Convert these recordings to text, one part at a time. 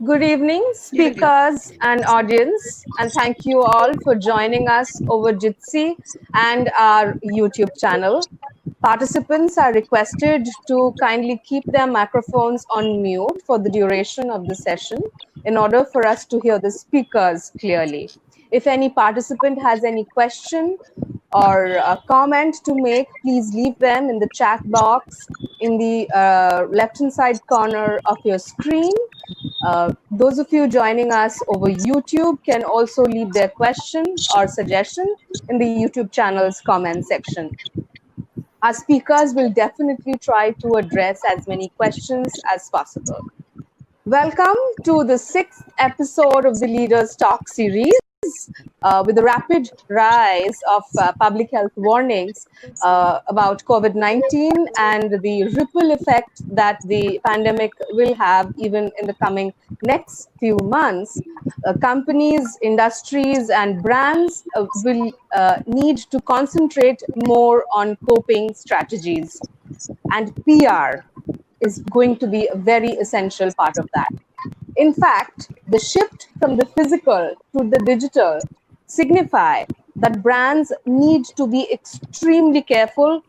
Good evening, speakers and audience, and thank you all for joining us over Jitsi and our YouTube channel. Participants are requested to kindly keep their microphones on mute for the duration of the session in order for us to hear the speakers clearly. If any participant has any question or a comment to make, please leave them in the chat box in the left-hand side corner of your screen. Those of you joining us over YouTube can also leave their question or suggestion in the YouTube channel's comment section. Our speakers will definitely try to address as many questions as possible. Welcome to the 6th episode of the Leaders Talk series. With the rapid rise of public health warnings about COVID-19 and the ripple effect that the pandemic will have even in the coming next few months, companies, industries, and brands will need to concentrate more on coping strategies. And PR is going to be a very essential part of that. In fact, the shift from the physical to the digital signify that brands need to be extremely careful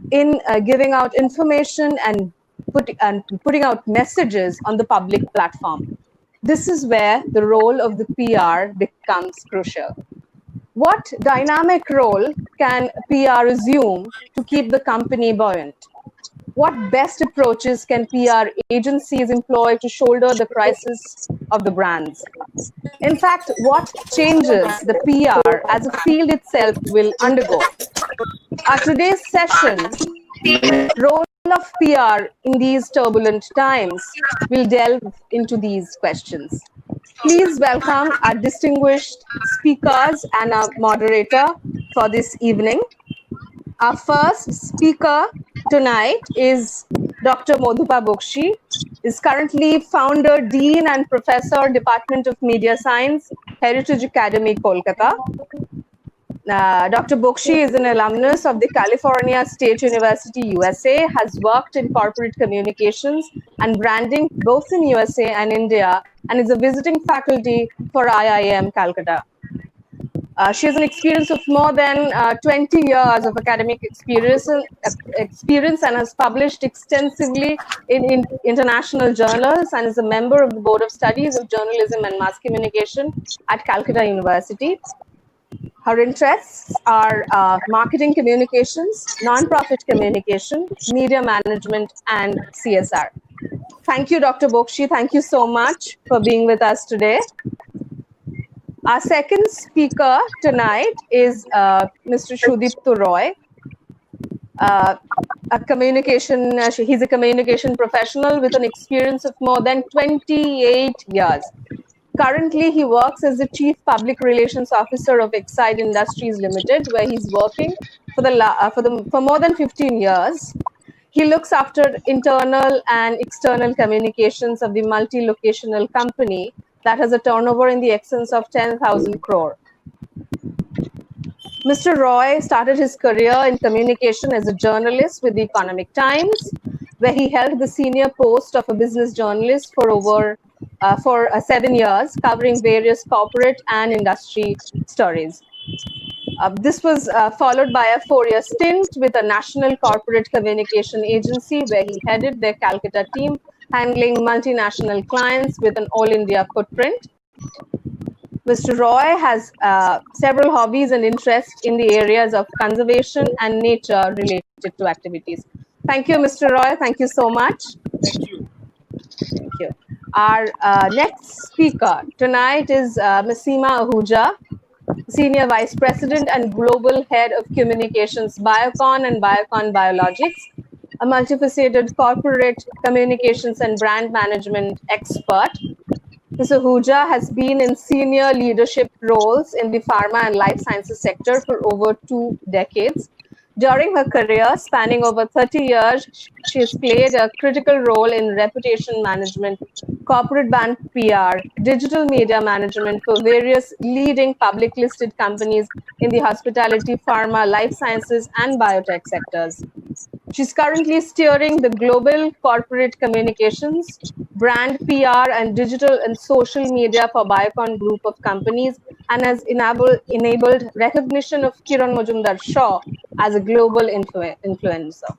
in giving out information and putting out messages on the public platform. This is where the role of the PR becomes crucial. What dynamic role can PR assume to keep the company buoyant? What best approaches can PR agencies employ to shoulder the crisis of the brands? In fact, what changes the PR as a field itself will undergo? Our today's session, role of PR in these turbulent times, will delve into these questions. Please welcome our distinguished speakers and our moderator for this evening. Our first speaker tonight is Dr. Madhupa Bakshi, is currently founder, dean, and professor, Department of Media Science, Heritage Academy, Kolkata. Dr. Bakshi is an alumnus of the California State University, USA, has worked in corporate communications and branding both in USA and India, and is a visiting faculty for IIM Calcutta. She has an experience of more than 20 years of academic experience and has published extensively in international journals and is a member of the Board of Studies of Journalism and Mass Communication at Calcutta University. Her interests are marketing communications, non-profit communication, media management, and CSR. Thank you, Dr. Bakshi. Thank you so much for being with us today. Our second speaker tonight is Mr. Sudipto Roy. He's a communication professional with an experience of more than 28 years. Currently, he works as the Chief Public Relations Officer of Exide Industries Limited, where he's working for more than 15 years. He looks after internal and external communications of the multi-locational company that has a turnover in the excess of 10,000 crore. Mr. Roy started his career in communication as a journalist with the Economic Times, where he held the senior post of a business journalist for 7 years, covering various corporate and industry stories. This was followed by a 4-year stint with a national corporate communication agency, where he headed their Calcutta team, handling multinational clients with an all-India footprint. Mr. Roy has several hobbies and interests in the areas of conservation and nature related to activities. Thank you, Mr. Roy. Thank you so much. Thank you. Thank you. Our next speaker tonight is Ms. Seema Ahuja, Senior Vice President and Global Head of Communications, Biocon and Biocon Biologics, a multifaceted corporate communications and brand management expert. Ms. Ahuja has been in senior leadership roles in the pharma and life sciences sector for over 2 decades. During her career, spanning over 30 years, she has played a critical role in reputation management, corporate brand PR, digital media management for various leading public listed companies in the hospitality, pharma, life sciences, and biotech sectors. She's currently steering the global corporate communications, brand PR, and digital and social media for Biocon group of companies, and has enabled recognition of Kiran Majumdar-Shaw as a global influencer.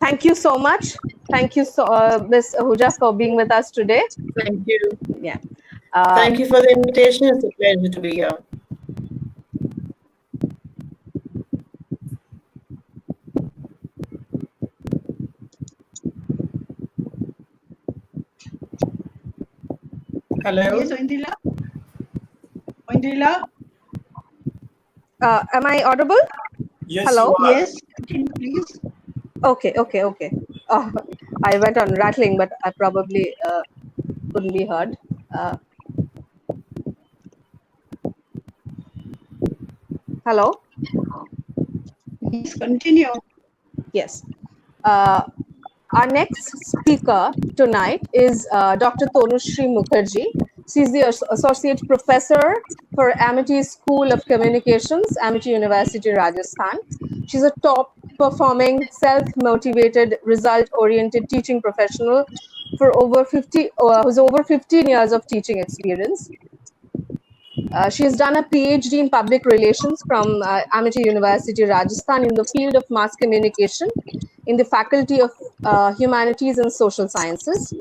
Thank you so much. Thank you, Ms. Ahuja, for being with us today. Thank you. Yeah. Thank you for the invitation. It's a pleasure to be here. Hello. Yes, Oindrila. Oindrila. Am I audible? Yes, hello. Yes, please. Okay. I went on rattling, but I probably couldn't be heard. Hello. Please continue. Yes. Our next speaker tonight is Dr. Tanushree Mukherjee. She's the Associate Professor for Amity School of Communications, Amity University, Rajasthan. She's a top performing, self-motivated, result-oriented teaching professional for who's over 15 years of teaching experience. She has done a PhD in public relations from Amity University, Rajasthan, in the field of mass communication in the Faculty of Humanities and Social Sciences.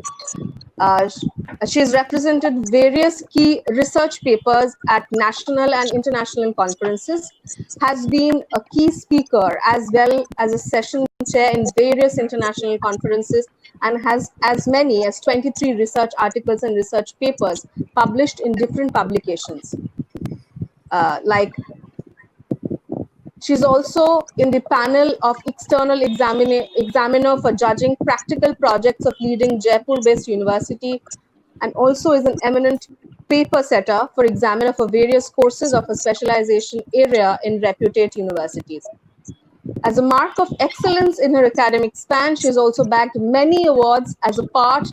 She has represented various key research papers at national and international conferences, has been a key speaker as well as a session chair in various international conferences, and has as many as 23 research articles and research papers published in different publications. She's also in the panel of external examiner for judging practical projects of leading Jaipur-based university, and also is an eminent paper setter for examiner for various courses of a specialization area in reputed universities. As a mark of excellence in her academic span, she has also bagged many awards as a part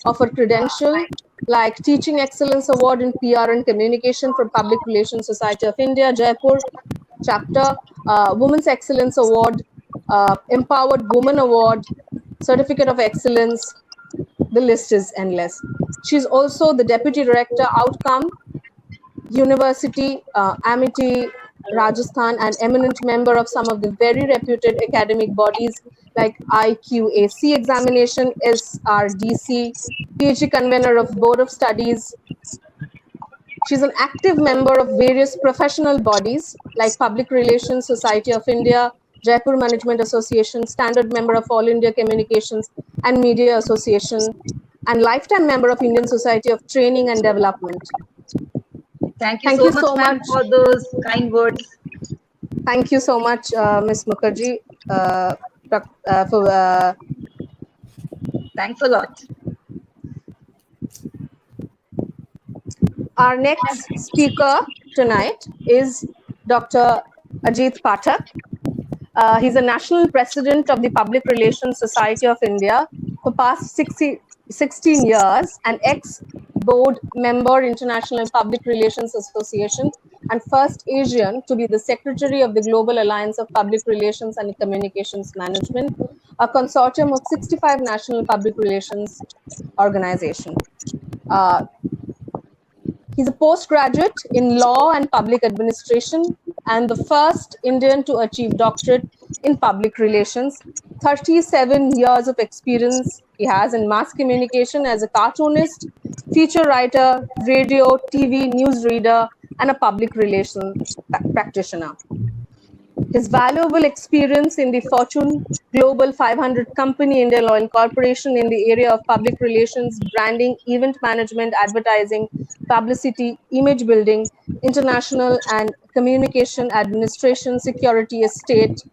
of her credential, like Teaching Excellence Award in PR and Communication from Public Relations Society of India, Jaipur chapter, Women's Excellence Award, Empowered Woman Award, Certificate of Excellence. The list is endless. She's also the Deputy Director, Outcome University, Amity, Rajasthan, and eminent member of some of the very reputed academic bodies like IQAC examination, SRDC, PhD convener of Board of Studies. She's an active member of various professional bodies like Public Relations Society of India, Jaipur Management Association, standard member of All India Communications and Media Association, and lifetime member of Indian Society of Training and Development. Thank you so much for those kind words. Thank you so much, Ms. Mukherjee. Thanks a lot. Our next speaker tonight is Dr. Ajit Pathak. He's a national president of the Public Relations Society of India for past 16 years, an ex-board member, International Public Relations Association, and first Asian to be the secretary of the Global Alliance of Public Relations and Communications Management, a consortium of 65 national public relations organizations. He's a postgraduate in law and public administration and the first Indian to achieve doctorate in public relations. 37 years of experience he has in mass communication as a cartoonist, feature writer, radio, TV, newsreader, and a public relations practitioner. His valuable experience in the Fortune Global 500 company, Indian Oil Corporation, in the area of public relations, branding, event management, advertising, publicity, image building, international and communication administration, security, estate,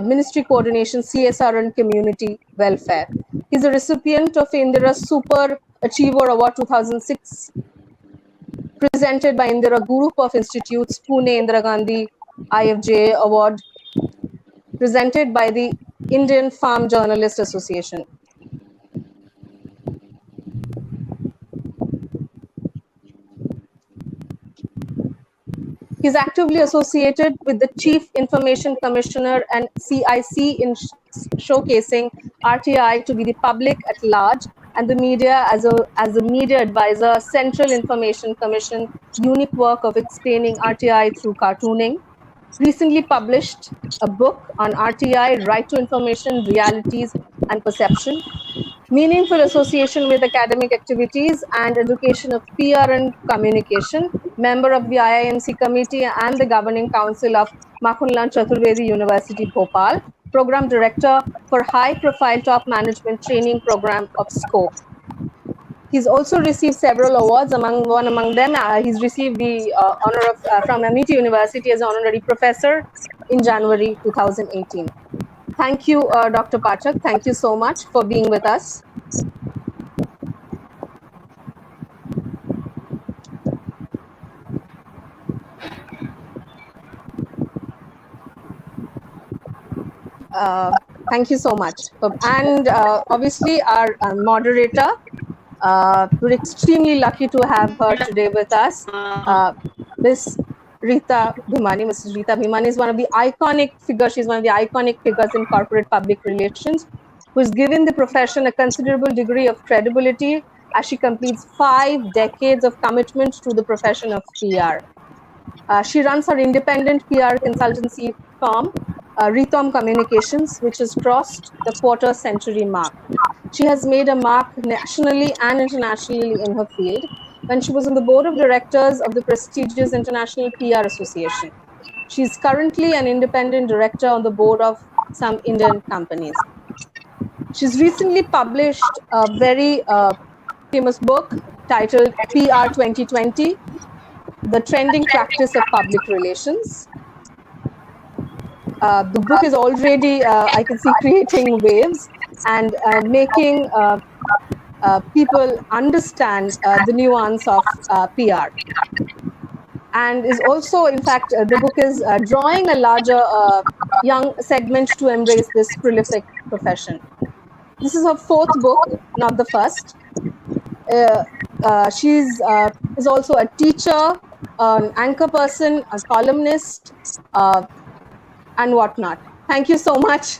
ministry coordination, CSR, and community welfare. He's a recipient of Indira Super Achiever Award 2006, presented by Indira Group of Institutes, Pune Indira Gandhi IFJ Award, presented by the Indian Farm Journalist Association. He's actively associated with the Chief Information Commissioner and CIC in showcasing RTI to be the public at large and the media as a media advisor, Central Information Commission, unique work of explaining RTI through cartooning. Recently published a book on RTI, Right to Information, Realities and Perception. Meaningful association with academic activities and education of PR and communication, member of the IIMC committee and the governing council of Makhunlal Chaturvedi University, Bhopal, program director for high profile top management training program of Scope. He's also received several awards. Among them, he's received the honor of from Amity University as honorary professor in January 2018. Thank you, Dr. Pathak. Thank you so much for being with us. Thank you so much. And obviously, our moderator, we're extremely lucky to have her today with us. Miss Rita Bhimani. Mrs. Rita Bhimani is one of the iconic figures. She's one of the iconic figures in corporate public relations, who has given the profession a considerable degree of credibility as she completes 5 decades of commitment to the profession of PR. She runs her independent PR consultancy firm, Ritam Communications, which has crossed the quarter century mark. She has made a mark nationally and internationally in her field when she was on the board of directors of the prestigious International PR Association. She is currently an independent director on the board of some Indian companies. She's recently published a very famous book titled PR 2020, The Trending Practice of Public Relations. The book is already, I can see, creating waves and making people understand the nuance of PR. And is also, in fact, the book is drawing a larger young segment to embrace this prolific profession. This is her 4th book, not the first. She is also a teacher, an anchor person, a columnist, and whatnot. Thank you so much.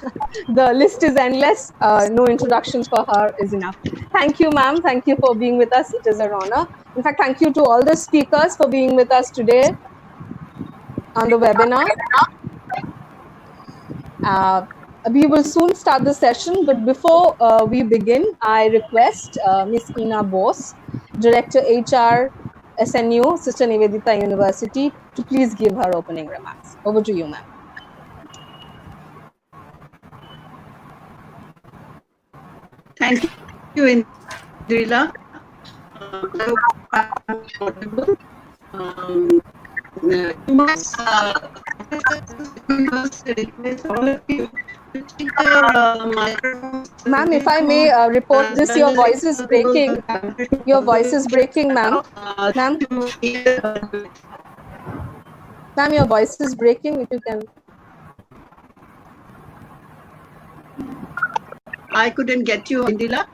The list is endless. No introductions for her is enough. Thank you, ma'am. Thank you for being with us. It is an honor. In fact, thank you to all the speakers for being with us today on the webinar. We will soon start the session, but before we begin, I request Ms. Ina Bose, Director HR SNU, Sister Nivedita University, to please give her opening remarks. Over to you, ma'am. Thank you, Indrila. I hope I'm audible. You must request all of you to keep their microphones. Ma'am, if I may report this, your voice is breaking. Your voice is breaking, ma'am. Ma'am, your voice is breaking. If you can. I couldn't get you, Indila.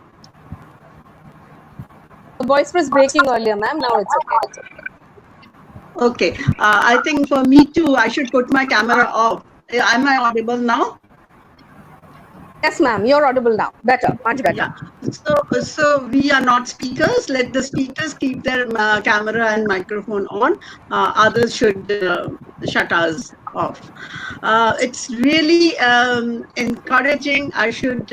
The voice was breaking earlier, ma'am. Now it's okay. Okay. I think for me too, I should put my camera off. Am I audible now? Yes, ma'am. You're audible now. Better, much better. Yeah. So we are not speakers. Let the speakers keep their camera and microphone on. Others should shut us off. It's really encouraging. I should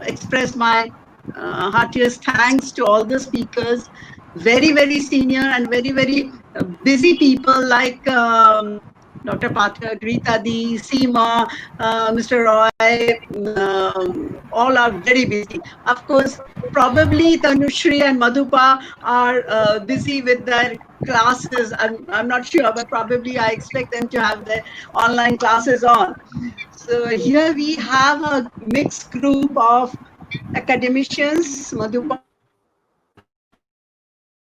express my heartiest thanks to all the speakers, very, very senior and very, very busy people like Dr. Pathak, Rita, Seema, Mr. Roy, all are very busy. Of course, probably Tanushree and Madhupa are busy with their classes. I'm not sure, but probably I expect them to have their online classes on. So here we have a mixed group of academicians, Madhupa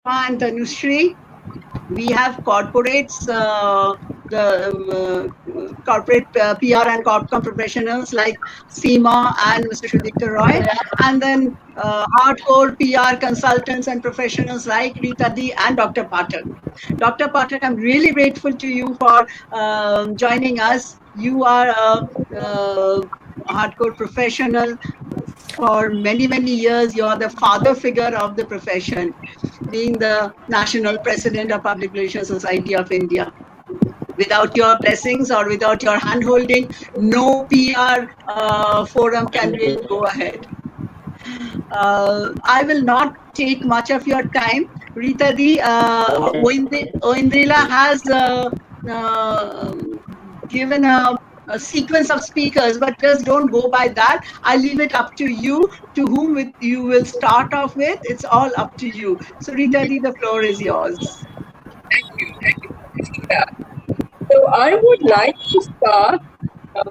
and Tanushree. We have corporates the corporate PR and corp professionals like Seema and Mr. Sudipto Roy, and then hardcore PR consultants and professionals like Rita and Dr. Pathak. Dr. Pathak, I'm really grateful to you for joining us. You are a hardcore professional for many, many years. You are the father figure of the profession, being the national president of Public Relations Society of India. Without your blessings or without your handholding, no PR forum can really go ahead. I will not take much of your time. Rita Di, Oindrila has given a sequence of speakers, but just don't go by that. I leave it up to you, to whom you will start off with. It's all up to you. So Rita Di, the floor is yours. Thank you. Yeah. So I would like to start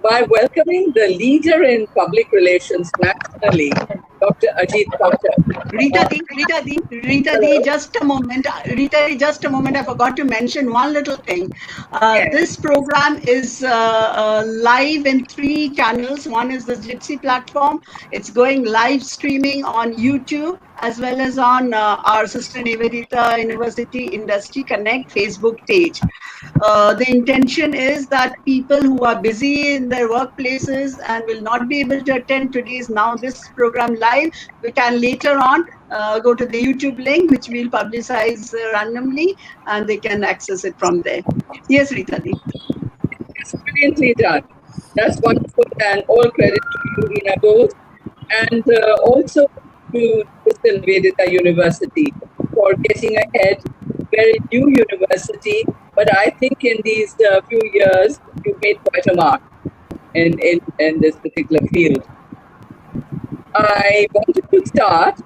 by welcoming the leader in public relations nationally, Dr. Ajit Pathak. Rita Di, just a moment. Rita Di, just a moment. I forgot to mention one little thing. Yes. This program is live in 3 channels. One is the Jitsi platform. It's going live streaming on YouTube as well as on our sister Nivedita University Industry Connect Facebook page. The intention is that people who are busy in their workplaces and will not be able to attend this program live, we can later on go to the YouTube link, which we'll publicize randomly, and they can access it from there. Yes, Rita Di. It's brilliantly done. That's wonderful, and all credit to you, Rina Bose, and also to Nivedita University for getting ahead. Very new university, but I think in these few years you've made quite a mark in this particular field. I wanted to start.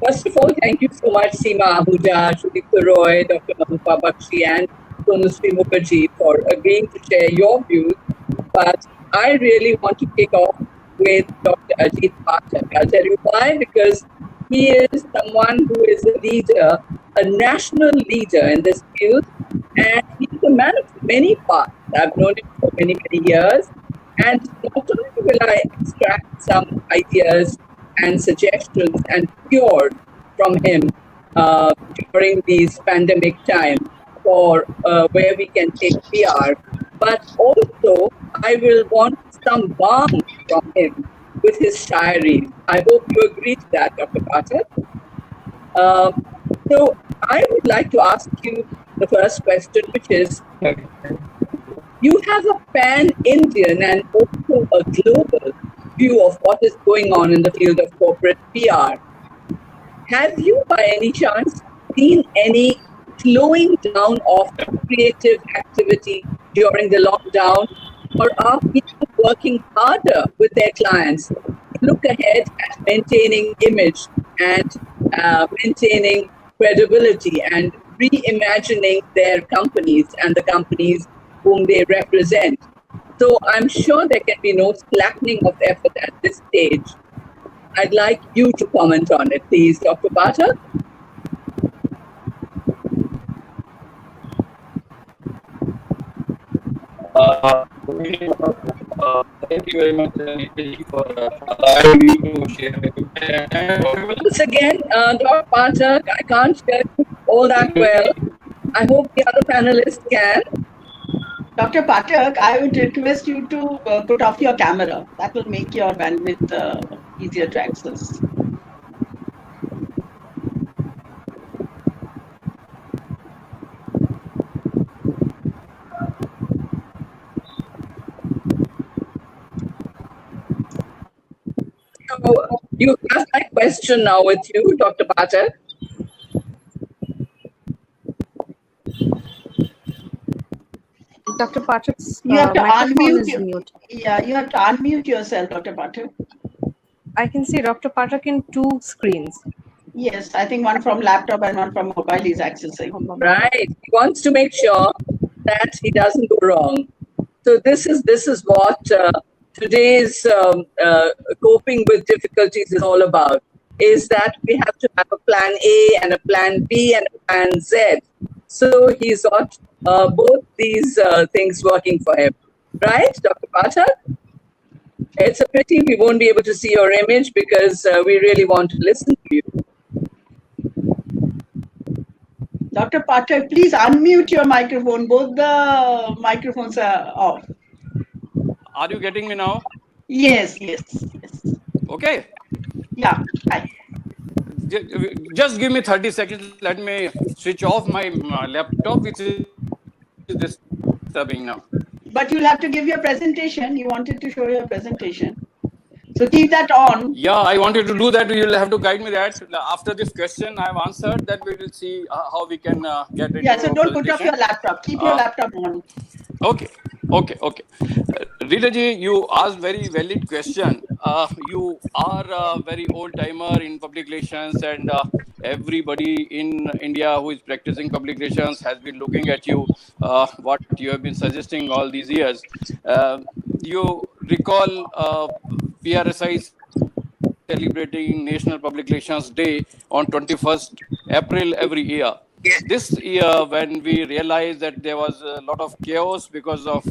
First of all, thank you so much, Seema, Ahuja, Sudipto Roy, Dr. Madhupa, Bakshi, and Tanushree Mukherjee for agreeing to share your views. But I really want to kick off with Dr. Ajit Pathak. I'll tell you why, because he is someone who is a leader, a national leader in this field, and he's a man of many parts. I've known him for many, many years, and not only will I extract some ideas and suggestions and cures from him during these pandemic times for where we can take PR, but also I will want some balm from him with his shayari. I hope you agree to that, Dr. Pathak. So I would like to ask you the first question, which is, you have a pan-Indian and also a global view of what is going on in the field of corporate PR. Have you, by any chance, seen any slowing down of creative activity during the lockdown, or are people working harder with their clients to look ahead at maintaining image and maintaining credibility and reimagining their companies and the companies whom they represent? So I'm sure there can be no slackening of effort at this stage. I'd like you to comment on it, please, Dr. Pathak. Thank you very much, Nivedita, for allowing me to share. Once again, Dr. Pathak, I can't hear you all that well. I hope the other panelists can. Dr. Pathak, I would request you to put off your camera. That will make your bandwidth easier to access. So you have my question now with you, Dr. Pathak. Dr. Pathak's You have to microphone is unmute. mute. Yeah, you have to unmute yourself, Dr. Pathak. I can see Dr. Pathak in 2 screens. Yes, I think one from laptop and one from mobile is accessing. Right. He wants to make sure that he doesn't go wrong. So this is what today's coping with difficulties is all about. is that we have to have a plan A and a plan B and a plan Z. So he's got both these things working for him. Right, Dr. Pathak? It's a pity we won't be able to see your image because we really want to listen to you. Dr. Pathak, please unmute your microphone. Both the microphones are off. Are you getting me now? Yes. Okay. Yeah. Hi. Just give me 30 seconds. Let me switch off my laptop, which is disturbing now. But you'll have to give your presentation. You wanted to show your presentation. So keep that on. Yeah, I wanted to do that. You'll have to guide me that. After this question I've answered, that we will see how we can get into Yeah, so don't put off your laptop. Keep your laptop on. Okay. Rita ji, you asked very valid question. You are a very old timer in public relations, and everybody in India who is practicing public relations has been looking at you, what you have been suggesting all these years. You recall PRSI celebrating National Public Relations Day on 21st April every year. This year, when we realized that there was a lot of chaos because of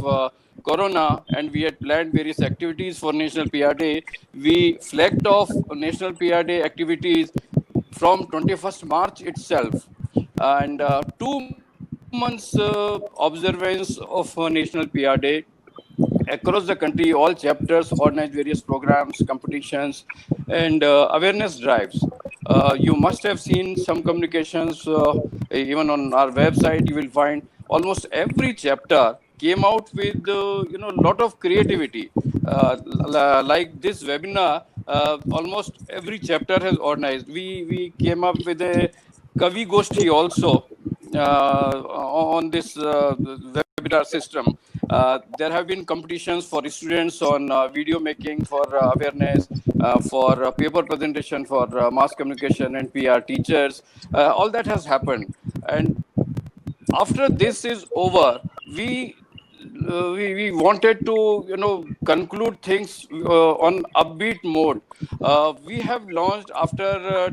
Corona, and we had planned various activities for National PR Day, we flagged off National PR Day activities from 21st March itself. And 2 months observance of National PR Day. Across the country, all chapters organize various programs, competitions, and awareness drives. You must have seen some communications, even on our website. You will find almost every chapter came out with a lot of creativity. Like this webinar, almost every chapter has organized. We came up with a Kavi Goshti also on this webinar system. There have been competitions for students on video making for awareness, for paper presentation, for mass communication and PR teachers. All that has happened. And after this is over, we wanted to conclude things on upbeat mode. We have launched after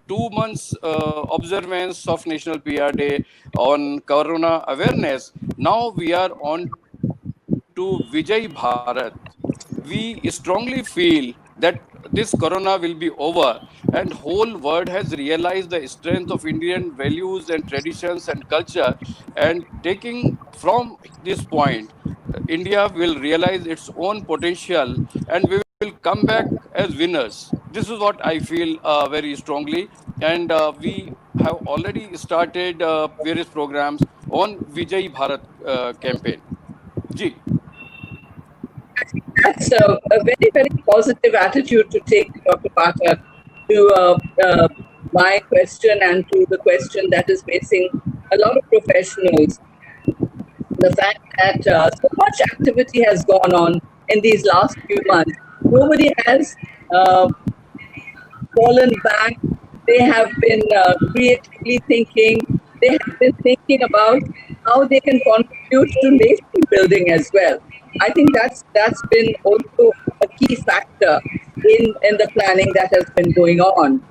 2 months observance of National PR Day on Corona awareness. Now we are on to Vijay Bharat. We strongly feel that this Corona will be over, and whole world has realized the strength of Indian values and traditions and culture. And taking from this point, India will realize its own potential, and we will come back as winners. This is what I feel very strongly, and we have already started various programs on Vijay Bharat campaign. Ji. That's a very, very positive attitude to take, Dr. Pathak, to my question and to the question that is facing a lot of professionals. The fact that so much activity has gone on in these last few months. Nobody has fallen back. They have been creatively thinking. They have been thinking about how they can contribute to nation building as well. I think that's been also a key factor in the planning that has been going on.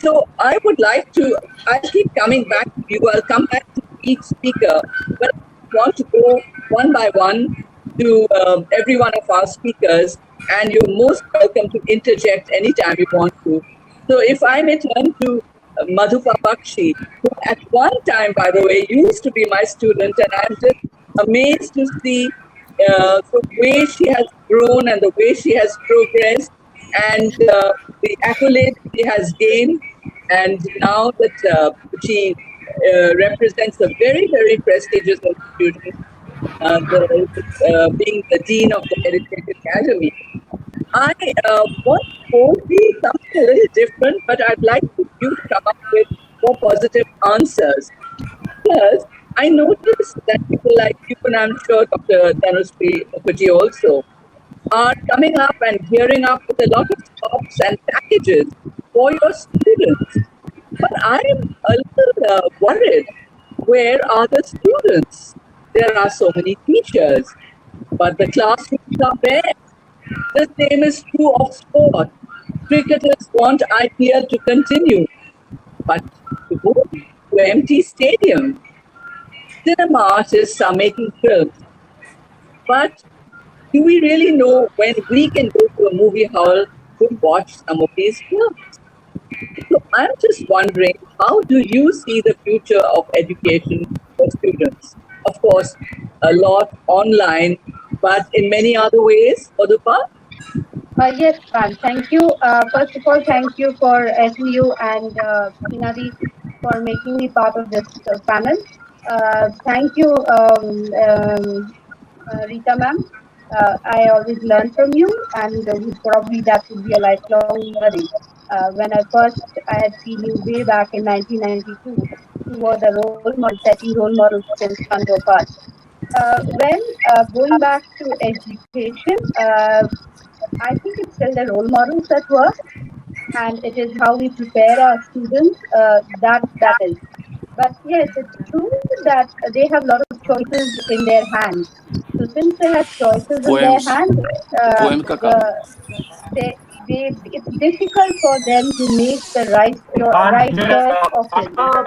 So I would like to, I'll keep coming back to you. I'll come back to each speaker, but I want to go one by one to every one of our speakers, and you're most welcome to interject anytime you want to. So if I may turn to Madhupa Bakshi, who at one time, by the way, used to be my student, and I'm just amazed to see the way she has grown and the way she has progressed, and the accolades she has gained. And now that she represents a very, very prestigious institution, being the Dean of the Heritage Academy. I want to pose you something a little different, but I'd like you to come up with more positive answers. First, I noticed that people like you, and I'm sure Dr. Tanushree Mukherjee also, are coming up and gearing up with a lot of stops and packages for your students. But I'm a little worried. Where are the students? There are so many teachers, but the classrooms are bare. The same is true of sport. Cricketers want IPL to continue, but to whom? To empty stadiums. Cinema artists are making films, but do we really know when we can go to a movie hall to watch some of these films? So I'm just wondering, how do you see the future of education for students? Of course, a lot online, but in many other ways, Madhupa? Yes, ma'am. Thank you. First of all, thank you for SEU and Hinadi for making me part of this panel. Thank you, Rita, ma'am. I always learn from you, and probably that would be a lifelong learning. When I had seen you way back in 1992, you were the role model, setting role models in front of us. When going back to education, I think it's still the role models that work, and it is how we prepare our students that is. But yes, it's true that they have a lot of choices in their hands. So since they have choices in their Poems. hands, uh, Poem का काम है. the it's difficult for them to make the right choice often. But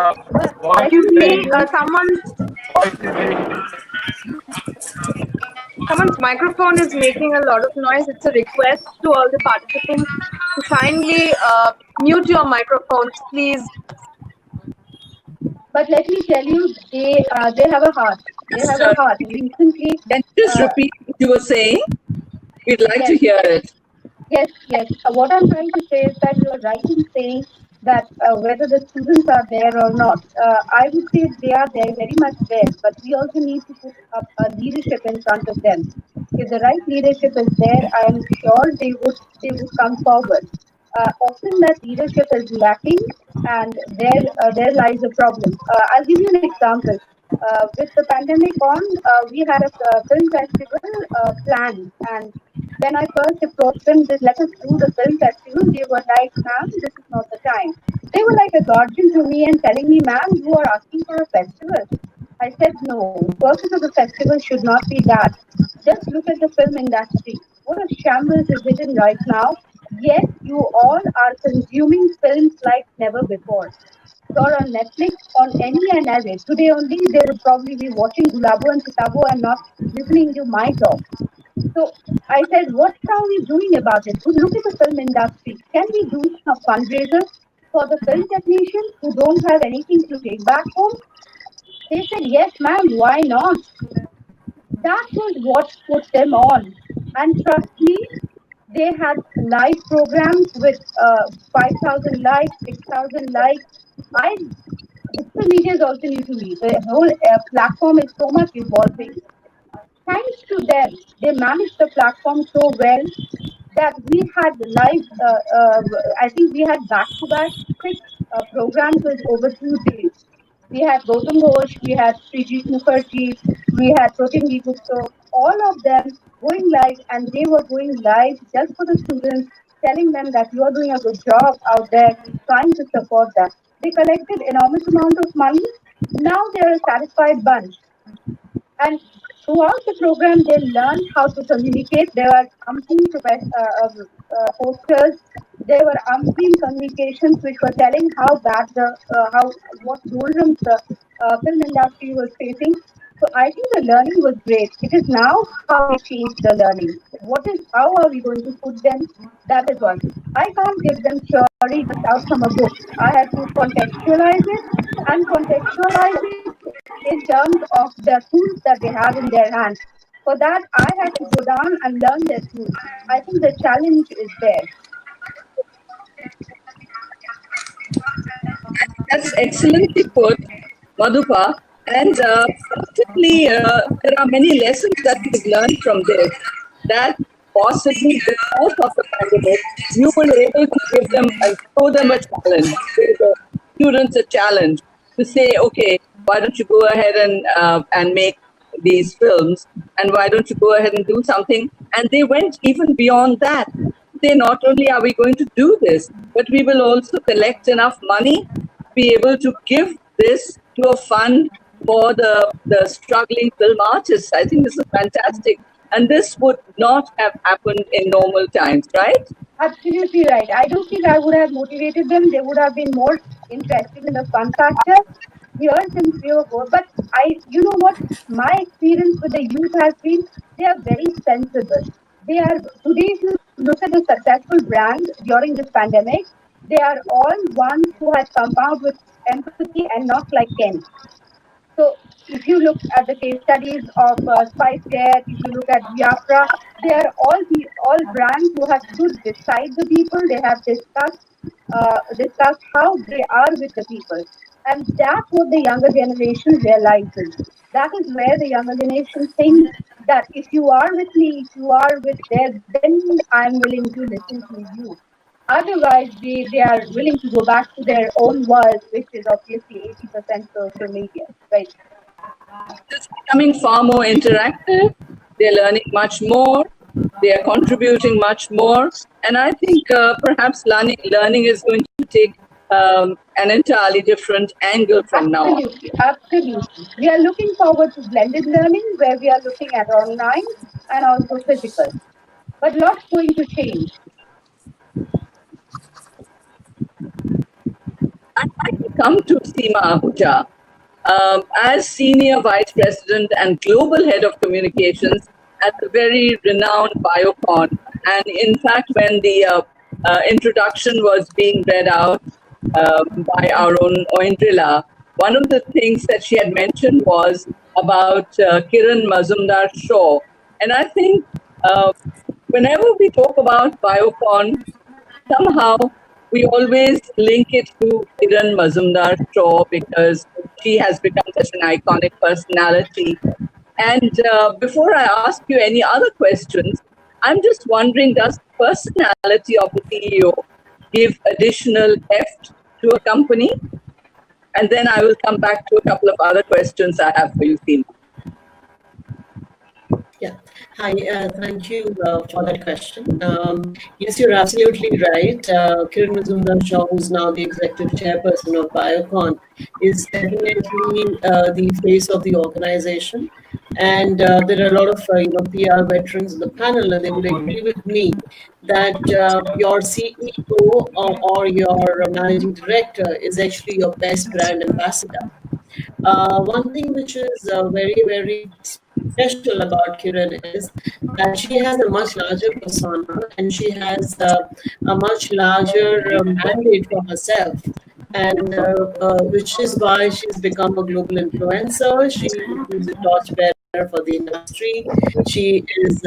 let Excuse me tell me, you, someone's microphone is making a lot of noise. It's a request to all the participants to kindly mute your microphones, please. but let me tell you, they have a heart. They Just, have a heart. Recently, can you just uh, repeat what you were saying? We'd like to yes, hear it. yes, yes. What I'm trying to say is that you are right in saying that whether the students are there or not, I would say they are there, very much there, but we also need to put up a leadership in front of them. If the right leadership is there, I am sure they would come forward. Often that leadership is lacking, and there lies a problem. I'll give you an example. With the pandemic on, we had a film festival planned, and when I first approached them, just let us do the film festival, they were like, ma'am, this is not the time. They were like a guardian to me and telling me, ma'am, you are asking for a festival. I said, no, purpose of the festival should not be that. Just look at the film industry. What a shambles is it in right now? Yet you all are consuming films like never before. You're on Netflix, on any and every. Today only they would probably be watching Gulabo and Kitabo and not listening to my talk. So I said, what are we doing about it? Would look at the film industry. Can we do a fundraiser for the film technicians who don't have anything to take back home? They said, yes, ma'am, why not? That was what put them on. And trust me, they had live programs with 5,000 likes, 6,000 likes. I Digital media is also new to me. The whole platform is so much evolving. Thanks to them, they managed the platform so well that we had live, I think we had back to back six programs with over 2 days. We had Gautam Ghosh, we had Srijit Mukherjee, we had Protimji Gupta, all of them going live, and they were going live just for the students, telling them that you are doing a good job out there, trying to support them. They collected enormous amount of money. Now they are a satisfied bunch. And throughout the program, they learned how to communicate. There were posters. There were umpteen communications which were telling how bad how what doldrums the film industry was facing. So I think the learning was great. It is now how we change the learning. How are we going to put them? That is one. I can't give them theory just out from a book. I have to contextualize it and contextualize it in terms of the tools that they have in their hands. For that, I had to go down and learn their tools. I think the challenge is there. That's excellently put, Madhupa. And certainly, there are many lessons that we've learned from this. That possibly because of the pandemic, you were able to give them and throw them a challenge, give the students a challenge to say, okay, why don't you go ahead and make these films, and why don't you go ahead and do something? And they went even beyond that. Say, not only are we going to do this, but we will also collect enough money to be able to give this to a fund for the struggling film artists. I think this is fantastic. And this would not have happened in normal times, right? Absolutely right. I don't think I would have motivated them. They would have been more interested in the fun factor. Here, since we were both, but you know what? My experience with the youth has been they are very sensible. They are today. If you look at the successful brands during this pandemic, they are all ones who had come out with empathy and not like Ken. So if you look at the case studies of SpiceJet, if you look at Viagra, they are all brands who have stood beside the people. They have discussed how they are with the people, and that's what the younger generation realizes. That is where the younger generation thinks that if you are with me, if you are with them, then I'm willing to listen to you. Otherwise, they are willing to go back to their own world, which is obviously 80% social media, right? It's becoming far more interactive. They're learning much more. They are contributing much more. And I think perhaps learning is going to take an entirely different angle from now on. Absolutely, absolutely. We are looking forward to blended learning where we are looking at online and also physical. But lots going to change. I'd like to come to Seema Ahuja. As Senior Vice President and Global Head of Communications at the very renowned Biocon, and in fact, when the introduction was being read out by our own Oindrila, one of the things that she had mentioned was about Kiran Mazumdar Shaw. And I think whenever we talk about Biocon, somehow we always link it to Kiran Mazumdar Shaw because she has become such an iconic personality. And before I ask you any other questions, I'm just wondering, does the personality of the CEO give additional heft to a company? And then I will come back to a couple of other questions I have for you, Seema. Yeah. Hi, thank you for that question. Yes, you're absolutely right. Kiran Mazumdar-Shaw, who's now the executive chairperson of Biocon, is definitely the face of the organization. And there are a lot of PR veterans in the panel, and they would agree with me that your CEO or your managing director is actually your best brand ambassador. One thing which is very, very special about Kiran is that she has a much larger persona and she has a much larger mandate for herself. And which is why she's become a global influencer. She is a torchbearer for the industry. She is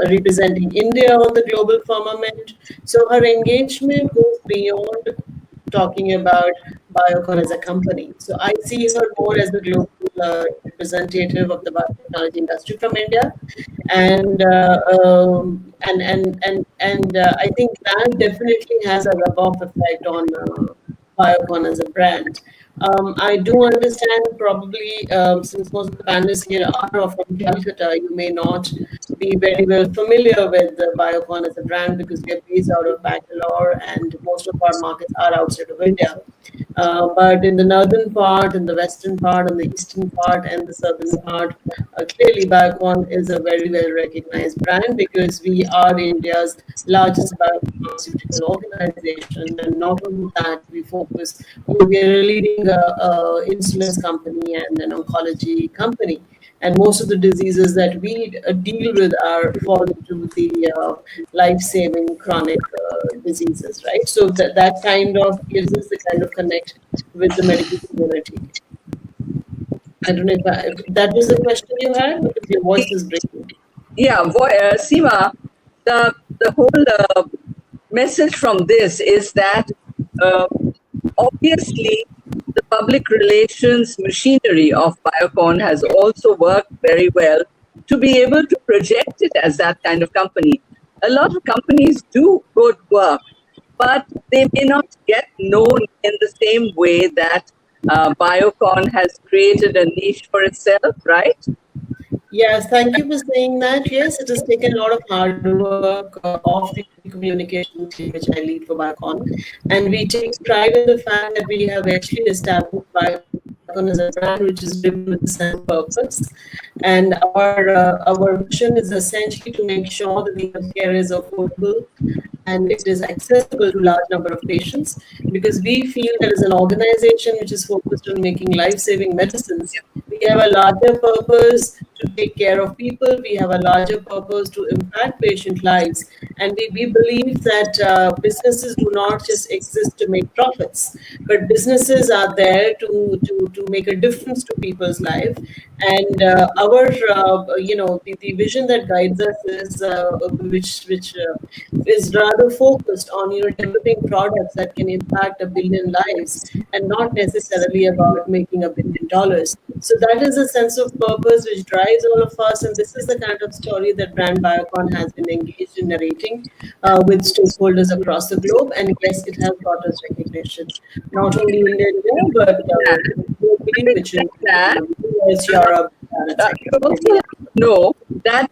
representing India on the global firmament. So her engagement goes beyond talking about Biocon as a company. So I see her more as the global representative of the biotechnology industry from India, and I think that definitely has a rub-off effect on Biocon as a brand. I do understand probably since most of the panelists here are from Calcutta, you may not be very well familiar with the Biocon as a brand because we are based out of Bangalore and most of our markets are outside of India. But in the northern part, in the western part, in the eastern part, and the southern part, clearly Biocon is a very well recognized brand because we are India's largest biopharmaceutical organization. And not only that, we are a leading insulins company and an oncology company. And most of the diseases that we deal with fall into the life-saving chronic diseases, right? So that kind of gives us the kind of connect with the medical community. I don't know if that was the question you had because your voice is breaking. Yeah, Seema, the whole message from this is that obviously the public relations machinery of Biocon has also worked very well to be able to project it as that kind of company. A lot of companies do good work, but they may not get known in the same way that Biocon has created a niche for itself, right? Yes, thank you for saying that. Yes, it has taken a lot of hard work of the communication team, which I lead for Biocon. And we take pride in the fact that we have actually established Biocon Biocon is a brand which is driven with a sense of purpose, and our mission is essentially to make sure that the healthcare is affordable and it is accessible to a large number of patients, because we feel that as an organization which is focused on making life-saving medicines, we have a larger purpose to take care of people. We have a larger purpose to impact patient lives. And we believe that businesses do not just exist to make profits, but businesses are there to make a difference to people's life. And the vision that guides us is which is rather focused on developing products that can impact 1 billion lives, and not necessarily about making $1 billion. So that is a sense of purpose which drives all of us, and this is the kind of story that brand Biocon has been engaged in narrating with stakeholders across the globe. And yes, it has got us recognition, not only in India but globally, which is US, Europe. You also have to know that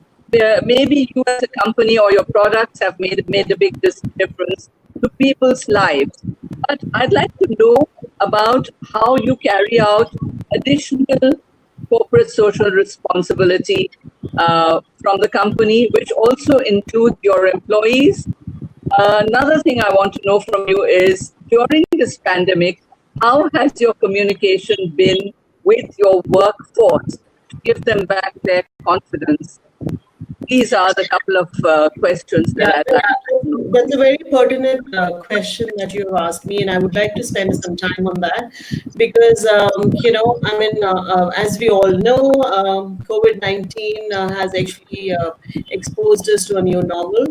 maybe you as a company or your products have made a big difference to people's lives. But I'd like to know about how you carry out additional corporate social responsibility from the company, which also includes your employees. Another thing I want to know from you is, during this pandemic, how has your communication been with your workforce to give them back their confidence? These are the couple of questions that I'd like to know. That's a very pertinent question that you have asked me, and I would like to spend some time on that because, as we all know, COVID-19 has actually exposed us to a new normal,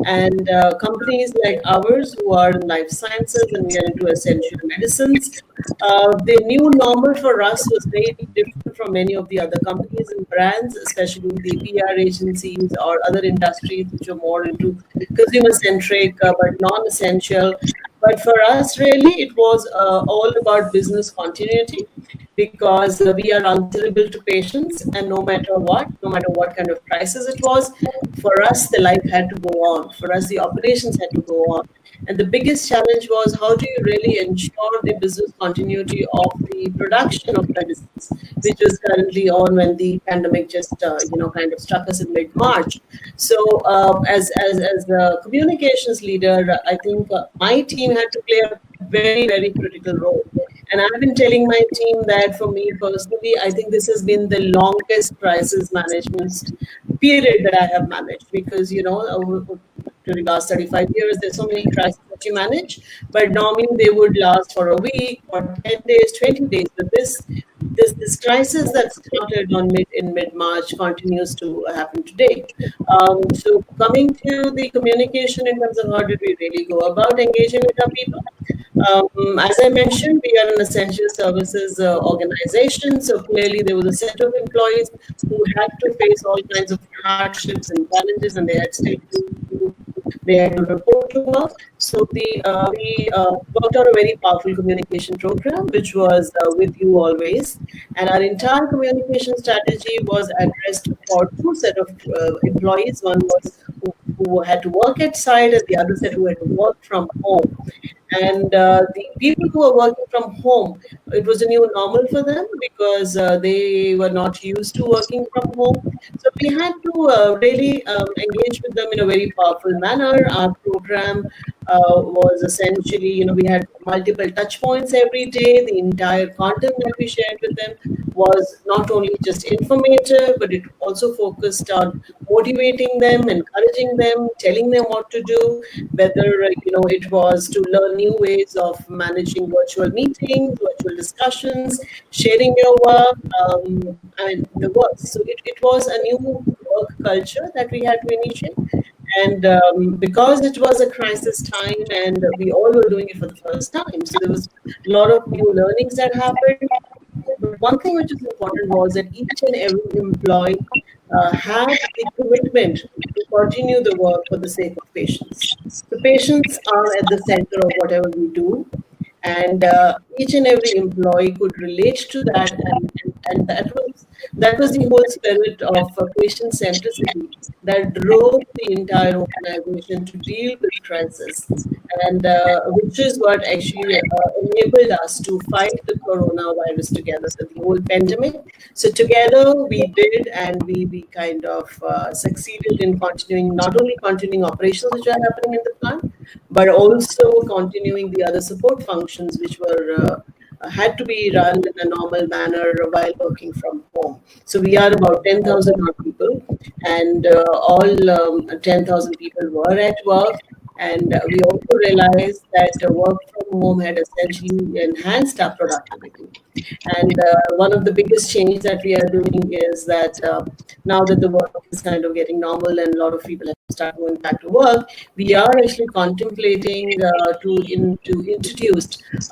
and companies like ours who are in life sciences and we are into essential medicines, the new normal for us was very different from many of the other companies and brands, especially the PR agencies or other industries which are more into consumer-centric but non-essential. But for us, really, it was all about business continuity, because we are answerable to patients, and no matter what kind of crisis it was, for us, the life had to go on. For us, the operations had to go on. And the biggest challenge was, how do you really ensure the business continuity of the production of medicines, which was currently on when the pandemic just kind of struck us in mid-March. So as the communications leader, I think my team had to play a very, very critical role. And I've been telling my team that, for me personally, I think this has been the longest crisis management period that I have managed, because during the last 35 years, there's so many crises that you manage, but normally they would last for a week or 10 days, 20 days. But this crisis that started in mid-March continues to happen today. So coming to the communication in terms of how did we really go about engaging with our people, as I mentioned, we are an essential services organization. So clearly there was a set of employees who had to face all kinds of hardships and challenges, and they had to report to work. So we worked on a very powerful communication program, which was with you always. And our entire communication strategy was addressed for two set of employees. One was who had to work at site, and the other set who had to work from home. And the people who are working from home, it was a new normal for them, because they were not used to working from home. So we had to really engage with them in a very powerful manner. Our program was essentially, we had multiple touch points every day. The entire content that we shared with them was not only just informative, but it also focused on motivating them, encouraging them, telling them what to do, whether it was to learn new ways of managing virtual meetings, virtual discussions, sharing your work, the work. So it was a new work culture that we had to initiate. And because it was a crisis time and we all were doing it for the first time, so there was a lot of new learnings that happened. But one thing which is important was that each and every employee had the commitment to continue the work for the sake of patients. The patients are at the center of whatever we do, and each and every employee could relate to that And that was the whole spirit of patient centricity that drove the entire organization to deal with crisis, and which is what actually enabled us to fight the coronavirus together, the whole pandemic. So together we did, and we kind of succeeded in continuing, not only continuing operations which are happening in the plant, but also continuing the other support functions which were had to be run in a normal manner while working from home. So we are about 10,000 odd people, and all 10,000 people were at work. And we also realized that work from home had essentially enhanced our productivity. And one of the biggest change that we are doing is that now that the work is kind of getting normal and a lot of people have started going back to work, we are actually contemplating to introduce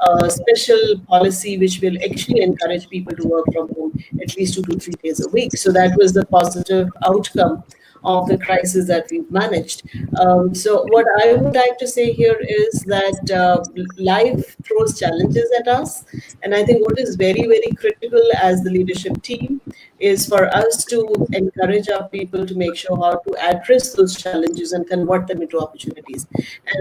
a special policy which will actually encourage people to work from home at least 2 to 3 days a week. So that was the positive outcome of the crisis that we've managed. So what I would like to say here is that life throws challenges at us, and I think what is very, very critical as the leadership team is for us to encourage our people to make sure how to address those challenges and convert them into opportunities.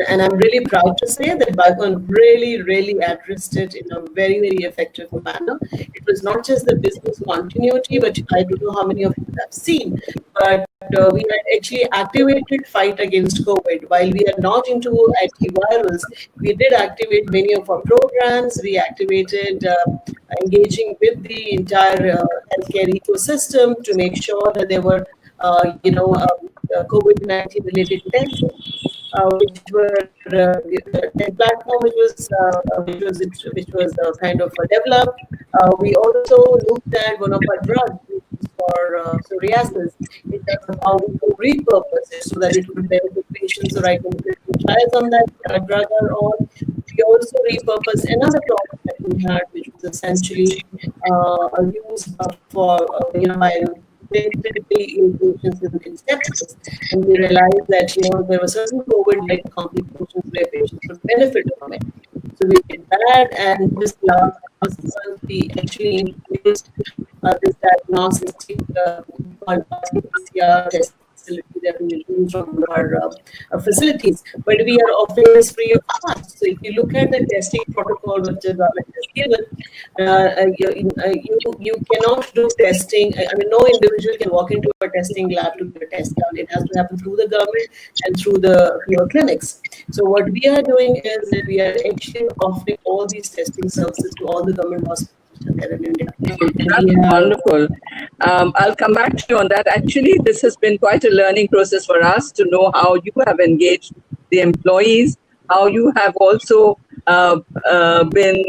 And I'm really proud to say that Biocon really, really addressed it in a very, very effective manner. It was not just the business continuity, but I don't know how many of you have seen, but we had actually activated fight against COVID. While we are not into antivirals, we did activate many of our programs. We activated engaging with the entire healthcare ecosystem to make sure that there were, COVID-19 related tests, which were the platform which was kind of developed. We also looked at one of our drugs for psoriasis in terms of how we can repurpose it so that it would benefit patients. So right when the trials on that drug are on, we also repurposed another product that we had, which was essentially used for by typically in patients with sepsis, and we realized that there were certain COVID-like complications where patients would benefit from it. So we did that, and this last month we actually introduced this diagnostic called PCR test facility that we use from our facilities, but we are offering this free of cost. So if you look at the testing protocol which the government has given, you cannot do testing. I mean, no individual can walk into a testing lab to get a test done. It has to happen through the government and through the clinics. So what we are doing is that we are actually offering all these testing services to all the government hospitals there in India. That's wonderful. I'll come back to you on that. Actually, this has been quite a learning process for us to know how you have engaged the employees, how you have also been,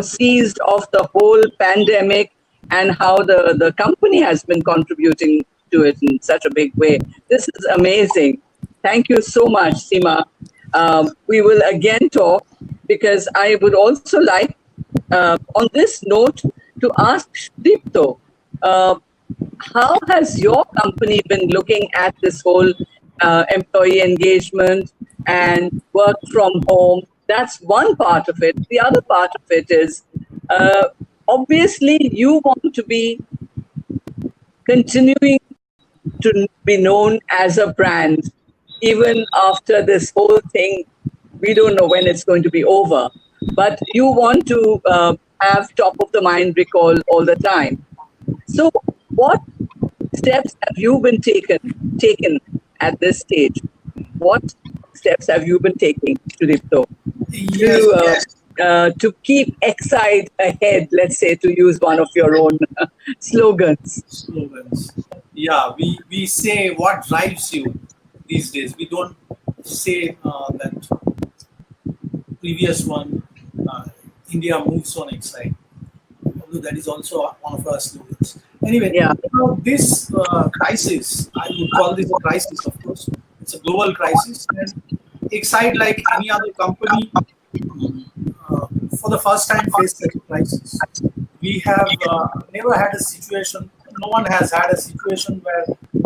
seized of the whole pandemic, and how the company has been contributing to it in such a big way. This is amazing. Thank you so much, Seema. We will again talk, because I would also like, on this note, to ask Sudipto, how has your company been looking at this whole employee engagement and work from home? That's one part of it. The other part of it is, obviously, you want to be continuing to be known as a brand, even after this whole thing. We don't know when it's going to be over, but you want to have top of the mind recall all the time. So what steps have you been taken at this stage? What steps have you been taking, Sudipto, to keep Exide ahead, let's say, to use one of your own slogans? Yeah, we say what drives you these days. We don't say that previous one, India moves on Exide, although that is also one of our slogans. Anyway, this crisis, I would call this a crisis, of course. It's a global crisis. And Exide, like any other company, for the first time faced such a crisis. We have never had a situation, no one has had a situation where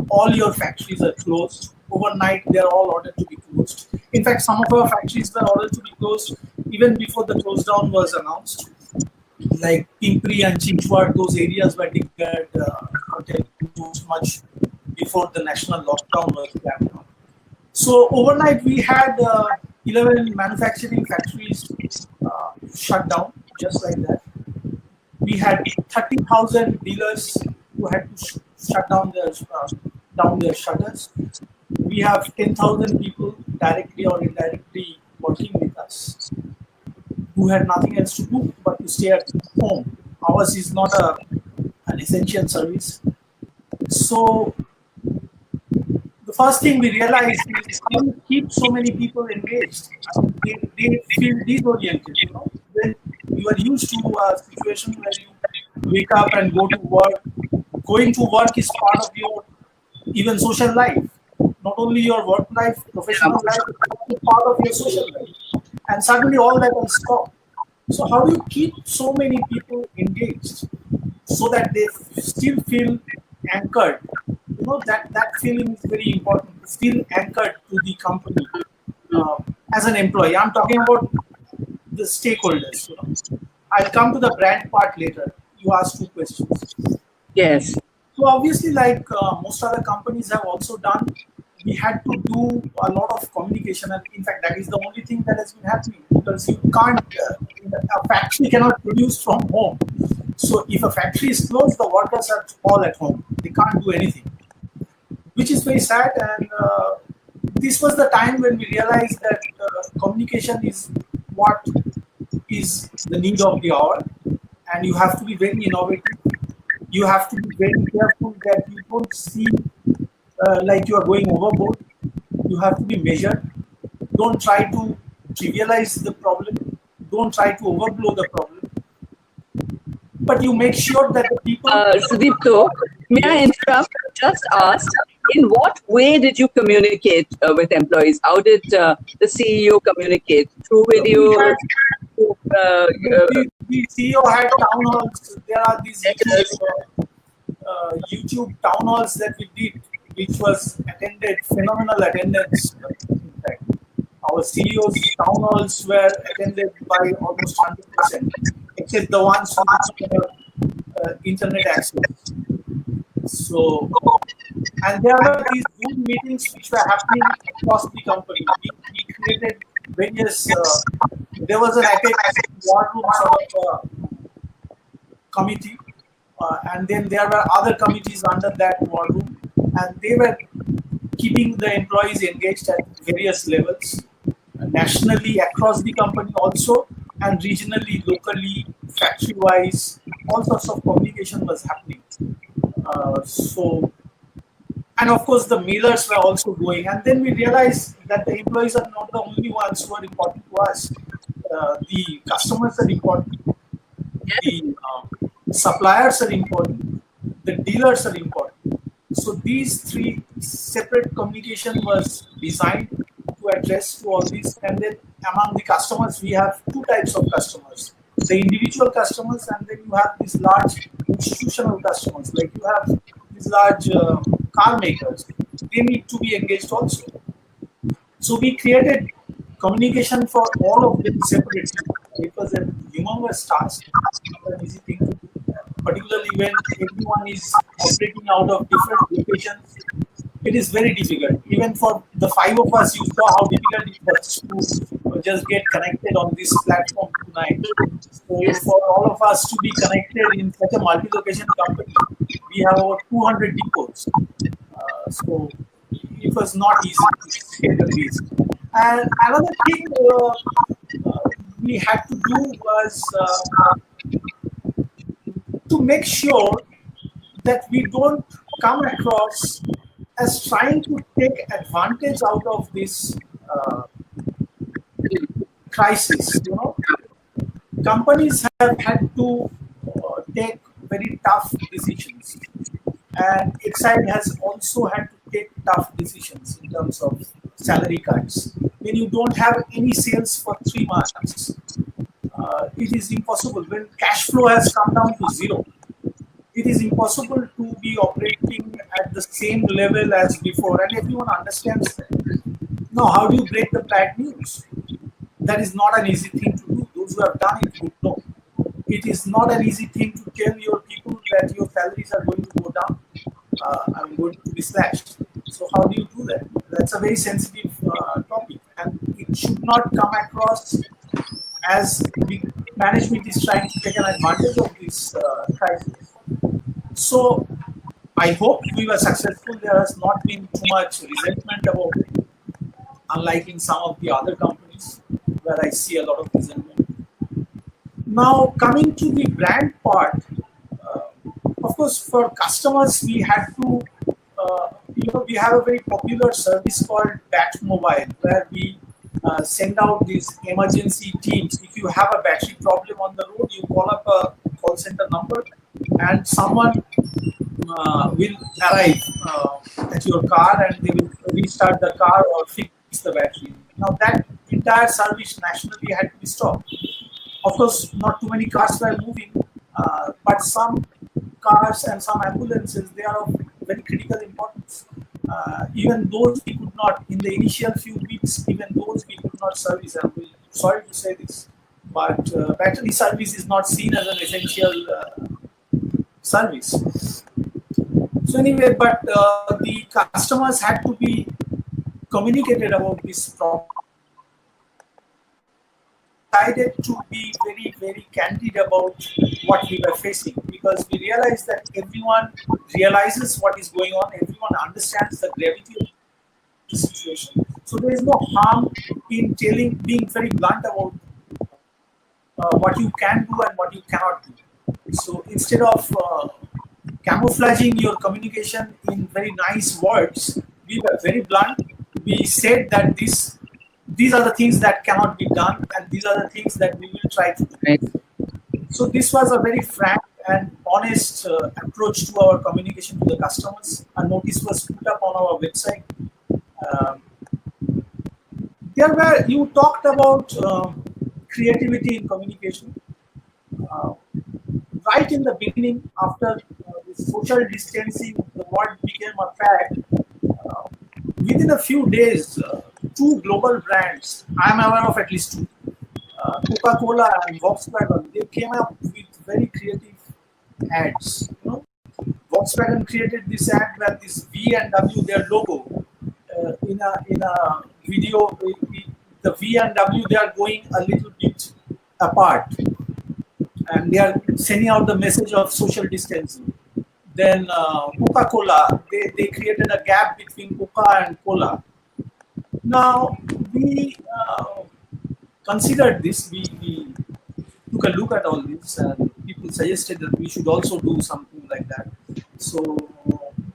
all your factories are closed. Overnight, they are all ordered to be closed. In fact, some of our factories were ordered to be closed even before the close down was announced. like Pimpri and Chinchwad, those areas were declared much before the national lockdown was clamped down. So overnight, we had 11 manufacturing factories shut down, just like that. We had 30,000 dealers who had to shut down their shutters. We have 10,000 people directly or indirectly working with us who had nothing else to do but to stay at home. Ours is not an essential service. So the first thing we realized is how do you keep so many people engaged? They feel disoriented, you know. When you are used to a situation where you wake up and go to work, going to work is part of your even social life. Not only your work life, professional life, it's part of your social life. And suddenly all that will stop. So how do you keep so many people engaged so that they still feel anchored? You know, that feeling is very important, to feel anchored to the company as an employee. I'm talking about the stakeholders. You know. I'll come to the brand part later. You asked 2 questions. Yes. So obviously, like most other companies have also done, we had to do a lot of communication, and in fact, that is the only thing that has been happening, because you can't, a factory cannot produce from home. So if a factory is closed, the workers are all at home. They can't do anything, which is very sad. And this was the time when we realized that communication is what is the need of the hour, and you have to be very innovative. You have to be very careful that you don't seem like you are going overboard. You have to be measured. Don't try to trivialize the problem. Don't try to overblow the problem. But you make sure that the people... Sudipto, may I interrupt? Just ask, in what way did you communicate with employees? How did the CEO communicate? Through video? The CEO had town halls. There are these YouTube town halls that we did, which was attended, phenomenal attendance. In fact, our CEO's town halls were attended by almost 100%, except the ones who had internet access. So, and there were these Zoom meetings which were happening across the company. We created various, there was an attack war room sort of committee, and then there were other committees under that war room, and they were keeping the employees engaged at various levels, nationally across the company also, and regionally, locally, factory-wise, all sorts of communication was happening. So, and of course the mailers were also going, and then we realized that the employees are not the only ones who are important to us. The customers are important, the suppliers are important, the dealers are important. So these 3 separate communication was designed to address to all these. And then among the customers, we have 2 types of customers: the individual customers, and then you have these large institutional customers, like you have these large car makers. They need to be engaged also. So we created communication for all of them separately. It was a humongous task, not an easy thing to do, particularly when everyone is operating out of different locations. It is very difficult. Even for the 5 of us, you saw how difficult it was to just get connected on this platform tonight. So for all of us to be connected in such a multi-location company, we have over 200 depots. So it was not easy, to say the least. And another thing we had to do was to make sure that we don't come across as trying to take advantage out of this crisis. You know, companies have had to take very tough decisions, and Exide has also had to take tough decisions in terms of salary cuts. When you don't have any sales for 3 months, it is impossible. When cash flow has come down to 0, it is impossible to be operating at the same level as before, and everyone understands that. Now, how do you break the bad news? That is not an easy thing to do. Those who have done it would know. it is not an easy thing to tell your people that your salaries are going to go down. I'm going to be slashed. So how do you do that? That's a very sensitive topic, and it should not come across as the management is trying to take an advantage of this crisis. So I hope we were successful. There has not been too much resentment about it, unlike in some of the other companies where I see a lot of resentment. Now, coming to the brand part, uh, of course, for customers, we had to, we have a very popular service called Bat Mobile, where we send out these emergency teams. If you have a battery problem on the road, you call up a call center number, and someone will arrive at your car, and they will restart the car or fix the battery. Now, that entire service nationally had to be stopped. Of course, not too many cars were moving, but some cars and some ambulances, they are of very critical importance. Even those we could not, in the initial few weeks, even those we could not service. I'm sorry to say this, but battery service is not seen as an essential service. So anyway, but the customers had to be communicated about this problem. Decided to be very, very candid about what we were facing, because we realized that everyone realizes what is going on, everyone understands the gravity of the situation. So there is no harm in being very blunt about what you can do and what you cannot do. So instead of camouflaging your communication in very nice words, we were very blunt. We said that these are the things that cannot be done, and these are the things that we will try to do. Right. So this was a very frank and honest approach to our communication to the customers. A notice was put up on our website. You talked about creativity in communication. Right in the beginning, after the social distancing, the world became a fact. Within a few days, two global brands, I am aware of at least two, Coca-Cola and Volkswagen, they came up with very creative ads. Volkswagen created this ad where this V and W, their logo, in a video, the V and W, they are going a little bit apart, and they are sending out the message of social distancing. Then Coca-Cola, they created a gap between Coca and Cola. Now, we considered this, we took a look at all this, and people suggested that we should also do something like that. So,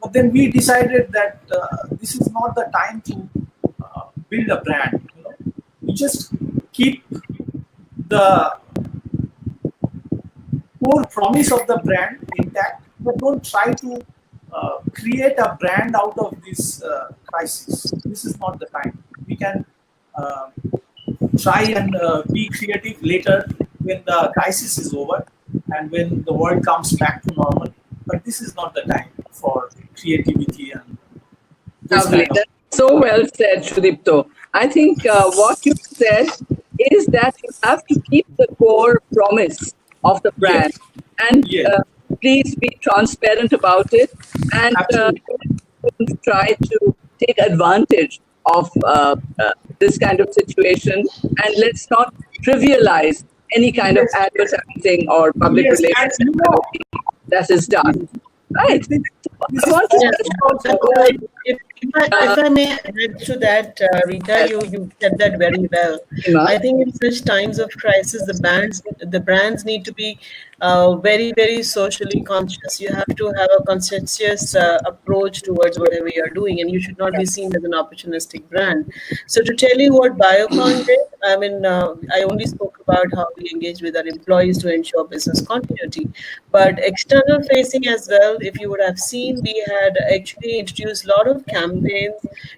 but then we decided that this is not the time to build a brand. You just keep the core promise of the brand intact, but don't try to create a brand out of this crisis. This is not the time. We can try and be creative later when the crisis is over and when the world comes back to normal. But this is not the time for creativity and this Lovely. kind of. So well said, Sudipto. I think what you said is that you have to keep the core promise of the brand, and please be transparent about it, and try to take advantage of this kind of situation, and let's not trivialize any kind of advertising or public relations that is done. Right. If I may add to that, Rita, you said that very well. I think in such times of crisis, the brands need to be very, very socially conscious. You have to have a conscientious approach towards whatever you are doing, and you should not be seen as an opportunistic brand. So to tell you what Biocon did, I mean, I only spoke about how we engage with our employees to ensure business continuity, but external facing as well. If you would have seen, we had actually introduced a lot of campaigns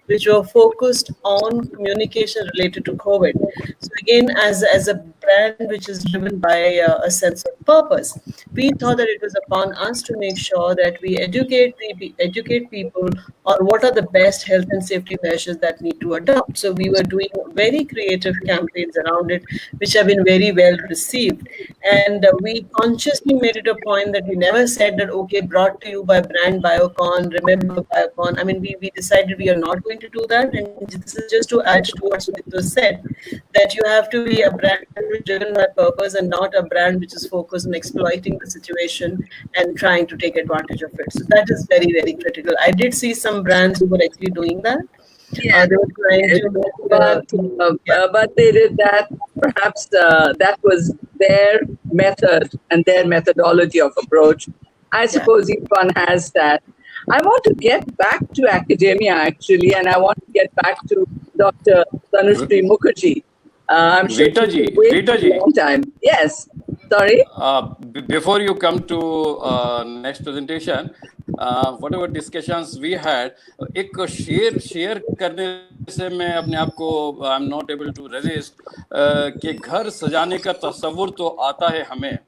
which were focused on communication related to COVID. So again, as a brand which is driven by a sense of purpose, we thought that it was upon us to make sure that we educate people on what are the best health and safety measures that need to adopt. So we were doing very creative campaigns around it, which have been very well received. And we consciously made it a point that we never said that, okay, brought to you by brand Biocon, remember Biocon. I mean, we decided we are not going to do that. And this is just to add to what Sudipto said, that you have to be a brand which is driven by purpose and not a brand which is focused on exploiting the situation and trying to take advantage of it. So that is very, very critical. I did see some brands who were actually doing that. Yeah, They were trying to, but they did that. Perhaps that was their method and their methodology of approach. I suppose each one has that. I want to get back to academia actually, and I want to get back to Dr. Tanushree Mukherjee. I'm sure Rita ji, a long time. Yes. Sorry. Before you come to next presentation, whatever discussions we had, एक share करने से मैं अपने आप को I'm not able to resist कि घर सजाने का तस्वुर तो आता है हमें,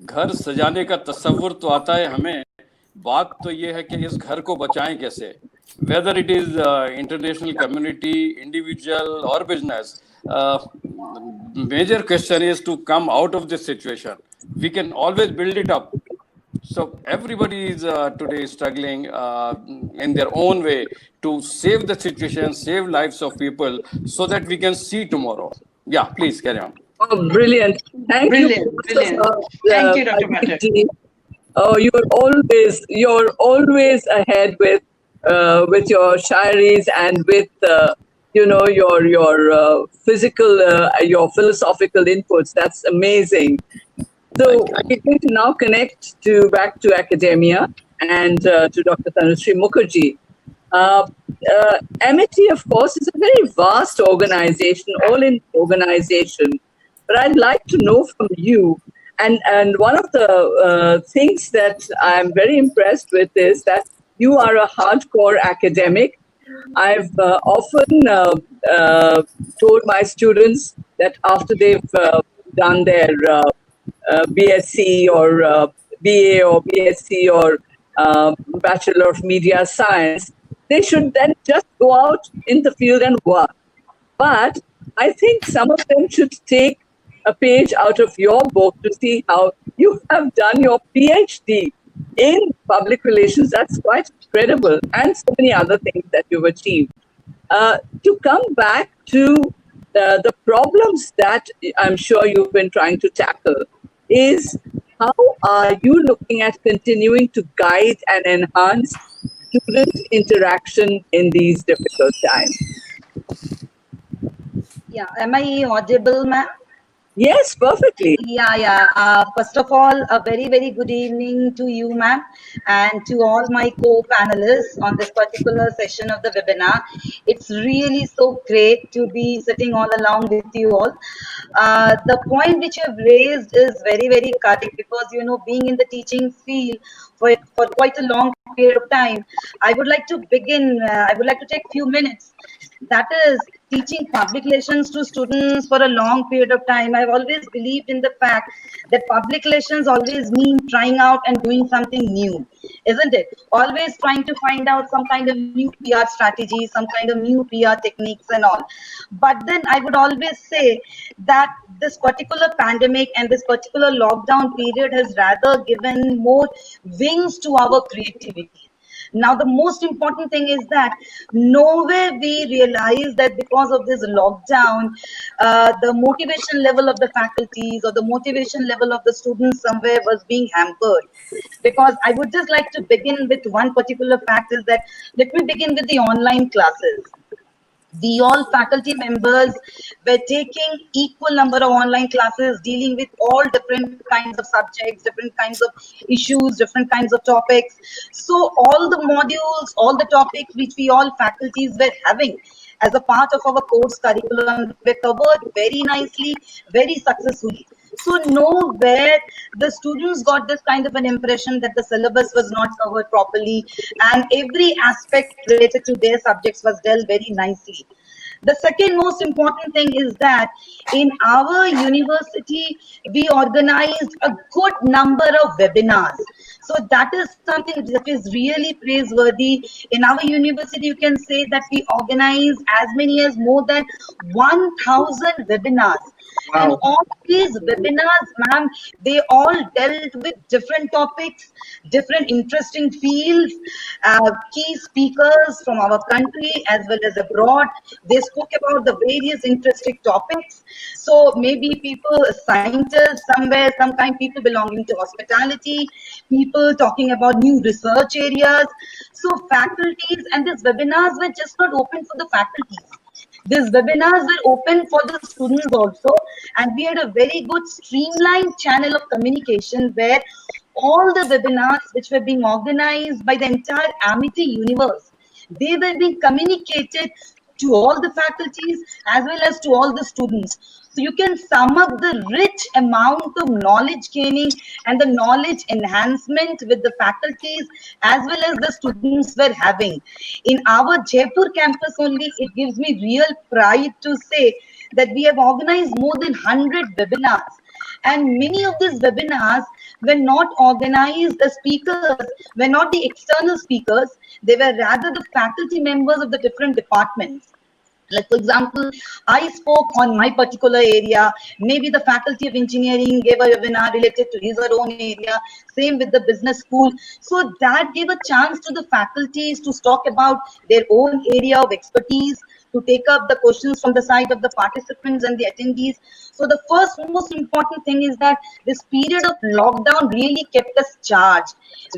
घर सजाने का तस्वुर तो आता है हमें, बात तो ये है कि इस घर को बचाएं कैसे. Whether it is international community, individual or business, major question is to come out of this situation. We can always build it up. So everybody is today struggling in their own way to save the situation, save lives of people, so that we can see tomorrow. Yeah, please carry on. Oh, brilliant! Thank you. Brilliant. Thank you, Dr. Pathak. Oh, you're always ahead with your shairis and with your physical, your philosophical inputs. That's amazing. So we're going to now connect back to academia and to Dr. Tanushree Mukherjee. Amity, of course, is a very vast organization, all-in organization. But I'd like to know from you, and one of the things that I'm very impressed with is that you are a hardcore academic. I've often told my students that after they've done their BSc or BA or BSc or Bachelor of Media Science, they should then just go out in the field and work. But I think some of them should take a page out of your book to see how you have done your PhD in public relations. That's quite incredible, and so many other things that you've achieved. To come back to the problems that I'm sure you've been trying to tackle is, how are you looking at continuing to guide and enhance student interaction in these difficult times? Yeah, am I audible, ma'am? Yes, perfectly. Yeah. First of all, a very, very good evening to you, ma'am, and to all my co-panelists on this particular session of the webinar. It's really so great to be sitting all along with you all. The point which you have raised is very, very correct, because, being in the teaching field for quite a long period of time, I would like to take a few minutes. That is, teaching public relations to students for a long period of time. I've always believed in the fact that public relations always mean trying out and doing something new, isn't it? Always trying to find out some kind of new PR strategy, some kind of new PR techniques and all. But then I would always say that this particular pandemic and this particular lockdown period has rather given more wings to our creativity. Now, the most important thing is that nowhere we realize that because of this lockdown, the motivation level of the faculties or the motivation level of the students somewhere was being hampered. Because I would just like to begin with one particular fact is that, let me begin with the online classes. We all faculty members were taking equal number of online classes, dealing with all different kinds of subjects, different kinds of issues, different kinds of topics. So all the modules, all the topics which we all faculties were having as a part of our course curriculum were covered very nicely, very successfully. So nowhere the students got this kind of an impression that the syllabus was not covered properly, and every aspect related to their subjects was dealt very nicely. The second most important thing is that in our university, we organized a good number of webinars. So that is something that is really praiseworthy. In our university, you can say that we organize as many as more than 1,000 webinars. And Wow. all these webinars, ma'am, they all dealt with different topics, different interesting fields, key speakers from our country as well as abroad. They spoke about the various interesting topics. So maybe people, scientists somewhere, some kind people belonging to hospitality, people talking about new research areas. So faculties, and these webinars were just not open for the faculties. These webinars were open for the students also, and we had a very good streamlined channel of communication where all the webinars which were being organized by the entire Amity universe, they were being communicated to all the faculties as well as to all the students. So you can sum up the rich amount of knowledge gaining and the knowledge enhancement with the faculties as well as the students were having. In our Jaipur campus only, it gives me real pride to say that we have organized more than 100 webinars. And many of these webinars were not organized, the speakers were not the external speakers, they were rather the faculty members of the different departments. Like, for example, I spoke on my particular area. Maybe the faculty of engineering gave a webinar related to his or own area. Same with the business school. So that gave a chance to the faculties to talk about their own area of expertise, to take up the questions from the side of the participants and the attendees. So the first most important thing is that this period of lockdown really kept us charged.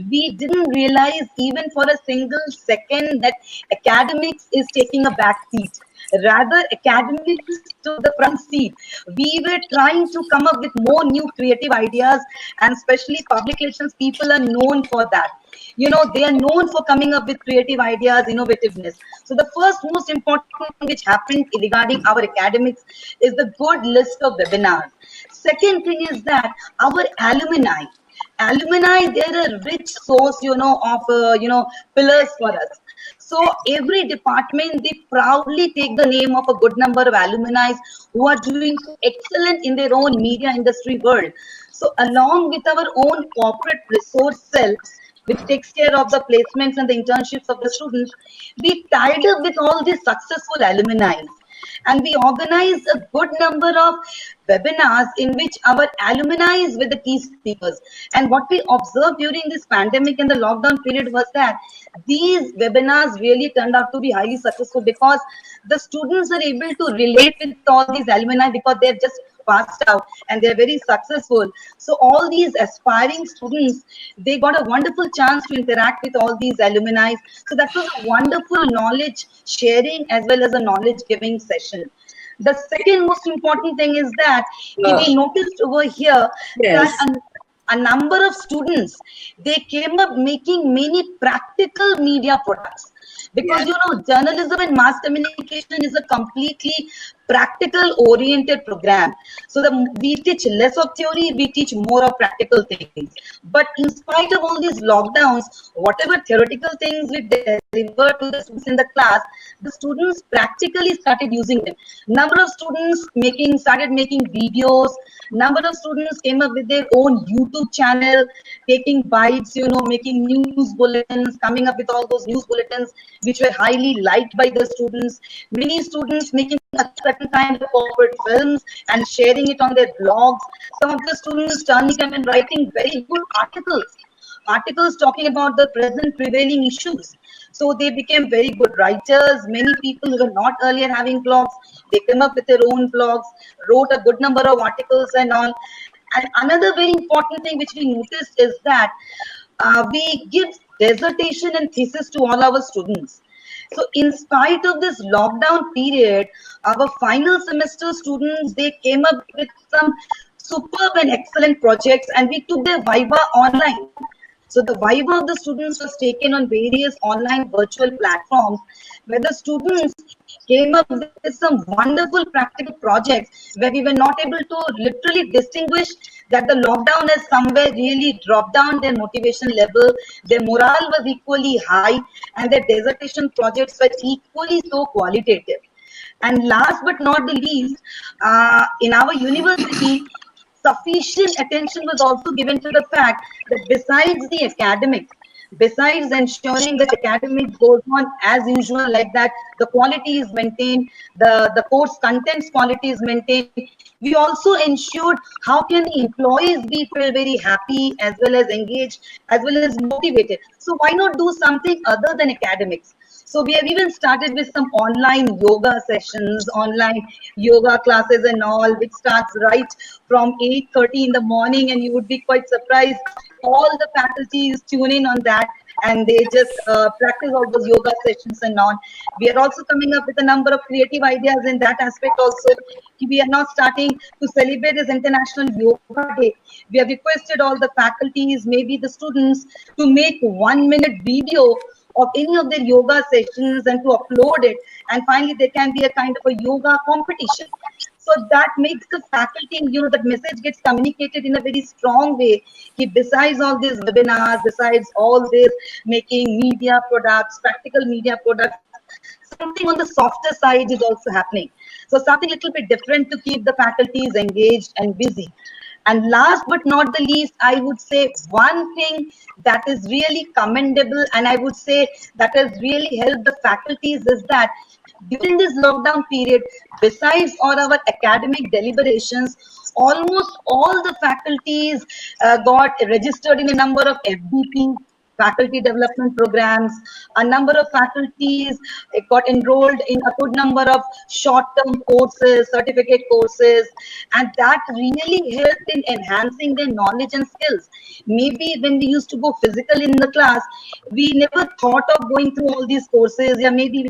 We didn't realize even for a single second that academics is taking a back seat. Rather, academics took the front seat. We were trying to come up with more new creative ideas, and especially public relations people are known for that. You know, they are known for coming up with creative ideas, innovativeness. So the first most important thing which happened regarding our academics is the good list of webinars. Second thing is that our alumni, they're a rich source, of pillars for us. So every department, they proudly take the name of a good number of alumni who are doing excellent in their own media industry world. So along with our own corporate resource cells, which takes care of the placements and the internships of the students, we tied up with all these successful alumni. And we organized a good number of webinars in which our alumni were the key speakers. And what we observed during this pandemic and the lockdown period was that these webinars really turned out to be highly successful because the students are able to relate with all these alumni because they've just passed out and they're very successful. So all these aspiring students, they got a wonderful chance to interact with all these alumni. So that was a wonderful knowledge sharing as well as a knowledge giving session. The second most important thing is that we noticed over here Yes. that a number of students, they came up making many practical media products, because journalism and mass communication is a completely practical oriented program. So we teach less of theory, we teach more of practical things. But in spite of all these lockdowns, whatever theoretical things we deliver to the students in the class, the students practically started using them. Number of students started making videos. Number of students came up with their own YouTube channel, taking bites, making news bulletins, coming up with all those news bulletins which were highly liked by the students. Many students making a certain kind of corporate films and sharing it on their blogs. Some of the students turning up and writing very good articles talking about the present prevailing issues. So they became very good writers. Many people who were not earlier having blogs, they came up with their own blogs, wrote a good number of articles and all. And another very important thing which we noticed is that we give dissertation and thesis to all our students. So in spite of this lockdown period, our final semester students, they came up with some superb and excellent projects, and we took their Viva online. So the Viva of the students was taken on various online virtual platforms where the students came up with some wonderful practical projects where we were not able to literally distinguish that the lockdown has somewhere really dropped down their motivation level. Their morale was equally high and their dissertation projects were equally so qualitative. And last but not the least, in our university, sufficient attention was also given to the fact that besides the academics, Besides ensuring that academic goes on as usual, like that, the quality is maintained, the course contents quality is maintained. We also ensured how can the employees be feel very happy as well as engaged as well as motivated. So why not do something other than academics? So we have even started with some online yoga sessions, online yoga classes and all, which starts right from 8:30 in the morning, and you would be quite surprised. All the faculties tune in on that, and they just practice all those yoga sessions and on. We are also coming up with a number of creative ideas in that aspect also. We are now starting to celebrate this International Yoga Day. We have requested all the faculties, maybe the students, to make 1 minute video of any of their yoga sessions and to upload it. And finally, there can be a kind of a yoga competition. So that makes the faculty, that message gets communicated in a very strong way. Besides all these webinars, besides all this making media products, practical media products, something on the softer side is also happening. So something a little bit different to keep the faculties engaged and busy. And last but not the least, I would say one thing that is really commendable, and I would say that has really helped the faculties is that during this lockdown period, besides all our academic deliberations, almost all the faculties got registered in a number of FDP, faculty development programs. A number of faculties got enrolled in a good number of short-term courses, certificate courses, and that really helped in enhancing their knowledge and skills. Maybe when we used to go physical in the class, we never thought of going through all these courses. Yeah, maybe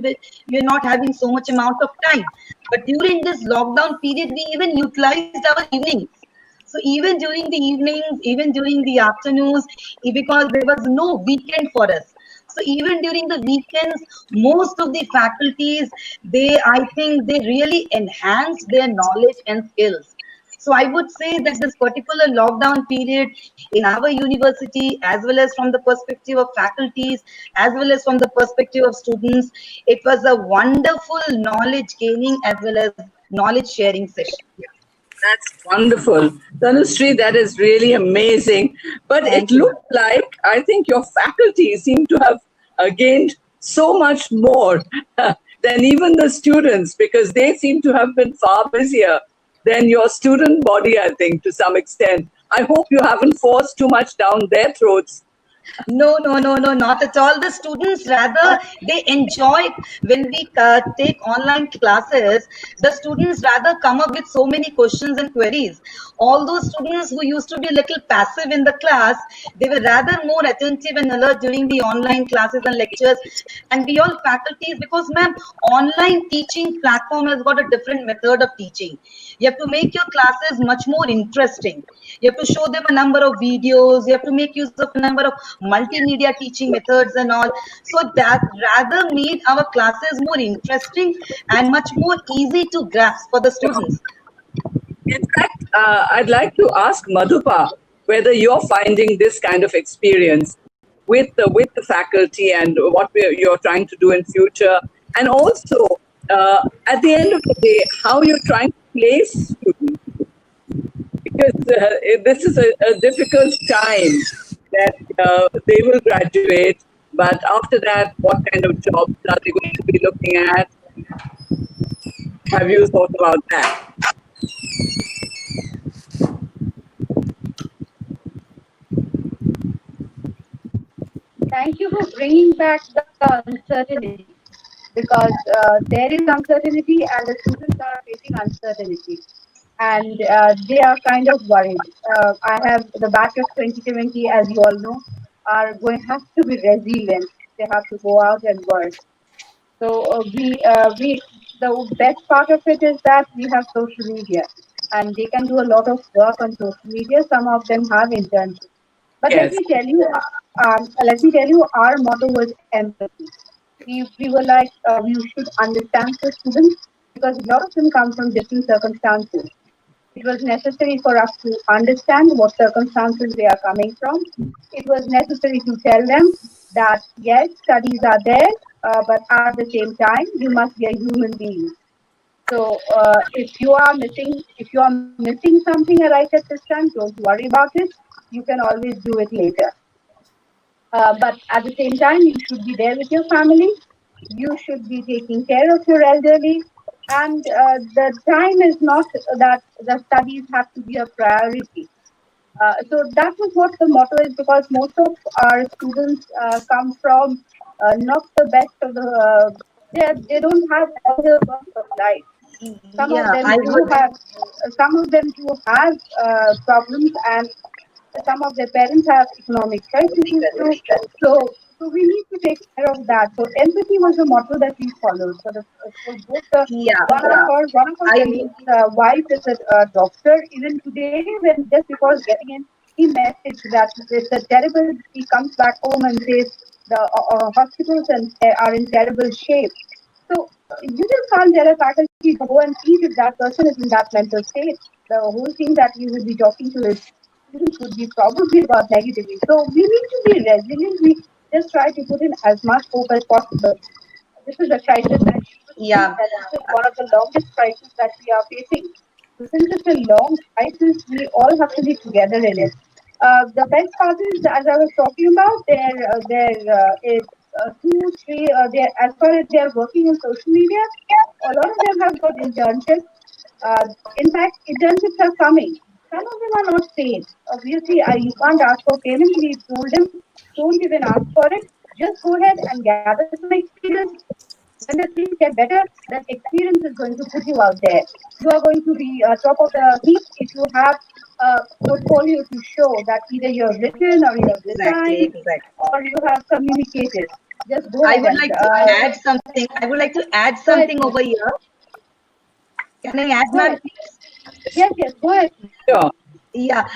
we're not having so much amount of time. But during this lockdown period, we even utilized our evenings. So even during the evenings, even during the afternoons, because there was no weekend for us. So even during the weekends, most of the faculties, I think they really enhanced their knowledge and skills. So I would say that this particular lockdown period in our university, as well as from the perspective of faculties, as well as from the perspective of students, it was a wonderful knowledge gaining as well as knowledge sharing session. That's wonderful. Tanushree, that is really amazing. But Thank it you. looked like, I think your faculty seem to have gained so much more than even the students, because they seem to have been far busier than your student body, I think, to some extent. I hope you haven't forced too much down their throats. No, not at all. The students rather they enjoy it when we take online classes. The students rather come up with so many questions and queries. All those students who used to be a little passive in the class, they were rather more attentive and alert during the online classes and lectures. And we all faculties, because ma'am, online teaching platform has got a different method of teaching. You have to make your classes much more interesting. You have to show them a number of videos. You have to make use of a number of multimedia teaching methods and all. So that rather made our classes more interesting and much more easy to grasp for the students. In fact, I'd like to ask Madhupa whether you're finding this kind of experience with the faculty and what you're trying to do in future, and also at the end of the day, how you're trying to place students, because this is a difficult time that they will graduate, but after that, what kind of jobs are they going to be looking at? Have you thought about that? Thank you for bringing back the uncertainty, because there is uncertainty and the students are facing uncertainty, and they are kind of worried. I have the batch of 2020, as you all know, are going have to be resilient. They have to go out and work. So we the best part of it is that we have social media, and they can do a lot of work on social media. Some of them have internships. But Yes. let me tell you, our motto was empathy. We were like, we should understand the students, because a lot of them come from different circumstances. It was necessary for us to understand what circumstances they are coming from. It was necessary to tell them that yes, studies are there, but at the same time, you must be a human being. So if you are missing something right at this time, don't worry about it. You can always do it later. But at the same time, you should be there with your family. You should be taking care of your elderly. And the time is not that the studies have to be a priority. So that was what the motto is, because most of our students come from not the best of the, they don't have all the perks of life. Some of Yeah, them I do would. have, problems, and some of their parents have economic crises too. So, so we need to take care of that. So empathy was the motto that we followed. For both the Yeah, one of our I colleagues' wife is a doctor. Even today, when just before getting in, he messaged that it's a terrible. He comes back home and says the hospitals are in terrible shape. So you just can't tell a faculty to go and see if that person is in that mental state. The whole thing that you will be talking to his students would be probably about negativity. So we need to be resilient. We just try to put in as much hope as possible. This is a crisis, and you would think yeah, that this is one of the longest crises that we are facing. So since it's a long crisis, we all have to be together in it. The best part is, as I was talking about, there is two, three. As far as they are working in social media, a lot of them have got internships. Uh, in fact, internships are coming. Some of them are not paid. Obviously, you can't ask for payment. We told them, don't even ask for it. Just go ahead and gather some experience. When the things get better, that experience is going to put you out there. You are going to be top of the heap if you have a portfolio to show that either you have written or you have exactly, designed exactly. or you have communicated. Just go I ahead would and like to add something. I would like to add go ahead, something please. over here. Can I add, Go ma'am, ahead. please? Yes, yes, go ahead, please. Sure. Yeah,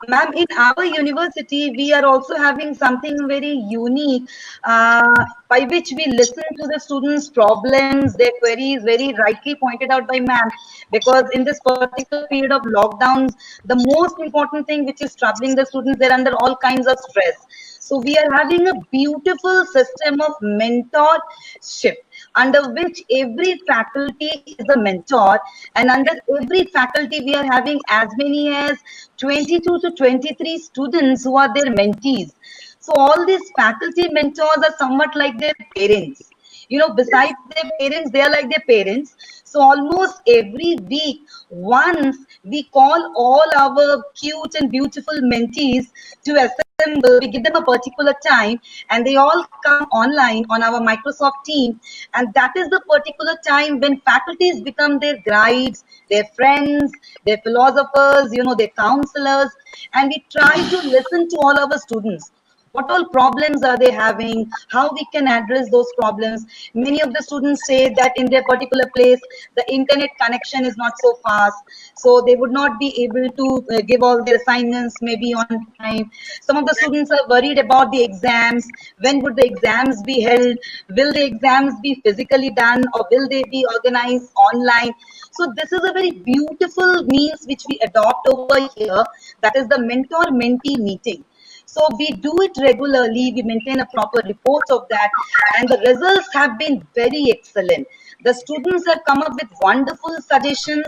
ma'am, in our university, we are also having something very unique by which we listen to the students' problems, their queries, very rightly pointed out by ma'am. Because in this particular period of lockdowns, the most important thing which is troubling the students, they're under all kinds of stress. So we are having a beautiful system of mentorship under which every faculty is a mentor, and under every faculty we are having as many as 22 to 23 students who are their mentees. So all these faculty mentors are somewhat like their parents. Besides their parents, they are like their parents. So almost every week, once we call all our cute and beautiful mentees to assemble, we give them a particular time, and they all come online on our Microsoft team. And that is the particular time when faculties become their guides, their friends, their philosophers, their counselors. And we try to listen to all our students. What all problems are they having? How we can address those problems? Many of the students say that in their particular place, the internet connection is not so fast, so they would not be able to give all their assignments maybe on time. Some of the students are worried about the exams. When would the exams be held? Will the exams be physically done, or will they be organized online? So this is a very beautiful means which we adopt over here. That is the mentor-mentee meeting. So we do it regularly. We maintain a proper report of that, and the results have been very excellent. The students have come up with wonderful suggestions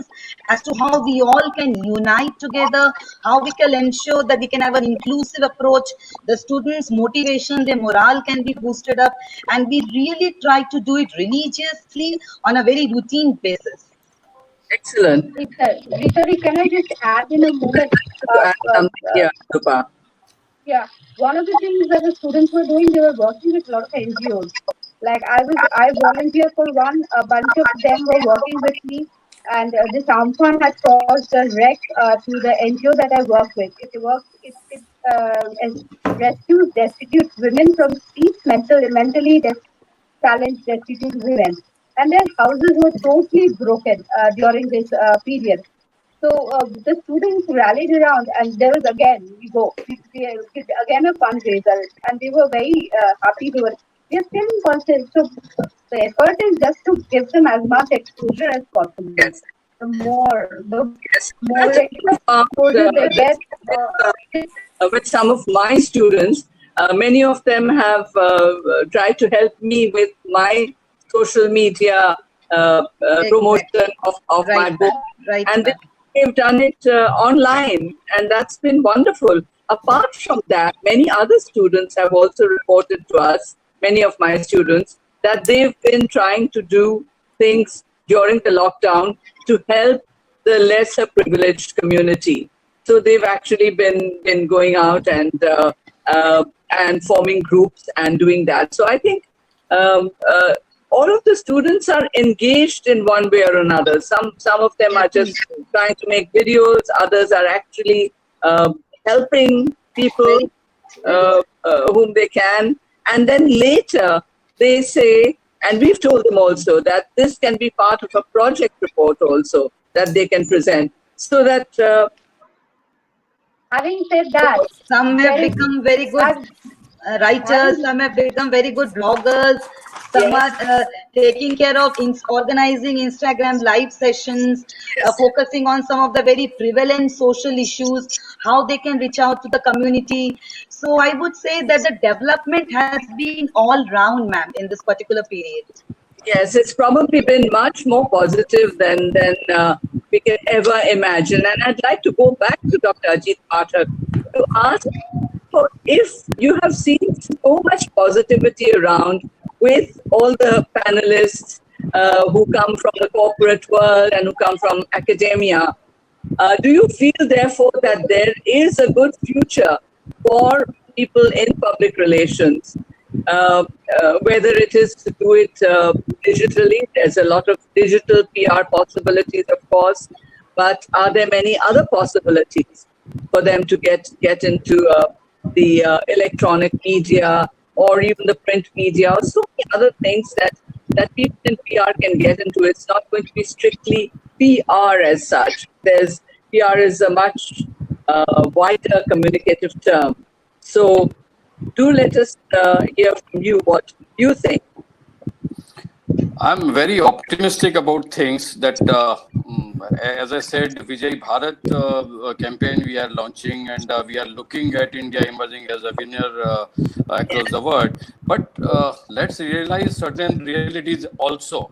as to how we all can unite together, how we can ensure that we can have an inclusive approach. The students' motivation, their morale can be boosted up, and we really try to do it religiously on a very routine basis. Excellent. Rita, can I just add in a moment? To add something here, Madhupa. Yeah, one of the things that the students were doing, they were working with a lot of NGOs. Like I volunteered for one. A bunch of them were working with me, and this Amphan had caused a wreck to the NGO that I work with. It rescues destitute women from streets, mentally challenged destitute women, and their houses were totally broken during this period. So the students rallied around, and there was again we did again a fundraiser, and they were very happy. We are still in contact. So the effort is just to give them as much exposure as possible. Yes. The Yes. more That's what I found exposure they get, with some of my students. Many of them have tried to help me with my social media promotion Exactly. of my Right, book. ma'am. Right, And ma'am. they've done it online, and that's been wonderful. apart from that, many other students have also reported to us, many of my students, that they've been trying to do things during the lockdown to help the lesser privileged community. So they've actually been going out and forming groups and doing that. So I think all of the students are engaged in one way or another. Some of them are just trying to make videos. Others are actually helping people whom they can. And then later they say, and we've told them also that this can be part of a project report also that they can present, so that Having said that, some have become very good writers, some have become very good bloggers, some are taking care of organizing Instagram live sessions, focusing on some of the very prevalent social issues, how they can reach out to the community. So I would say that the development has been all round, ma'am, in this particular period. yes, it's probably been much more positive than we can ever imagine. And I'd like to go back to Dr. Ajit Pathak to ask, so if you have seen so much positivity around with all the panelists who come from the corporate world and who come from academia, do you feel therefore that there is a good future for people in public relations? Whether it is to do it digitally, there's a lot of digital PR possibilities, of course, but are there many other possibilities for them to get into the electronic media or even the print media, or so many other things that people in PR can get into? It's not going to be strictly PR as such. PR is a much wider communicative term. So do let us hear from you what you think. I'm very optimistic about things that, as I said, Vijay Bharat campaign we are launching, and we are looking at India emerging as a winner across the world. But let's realize certain realities also.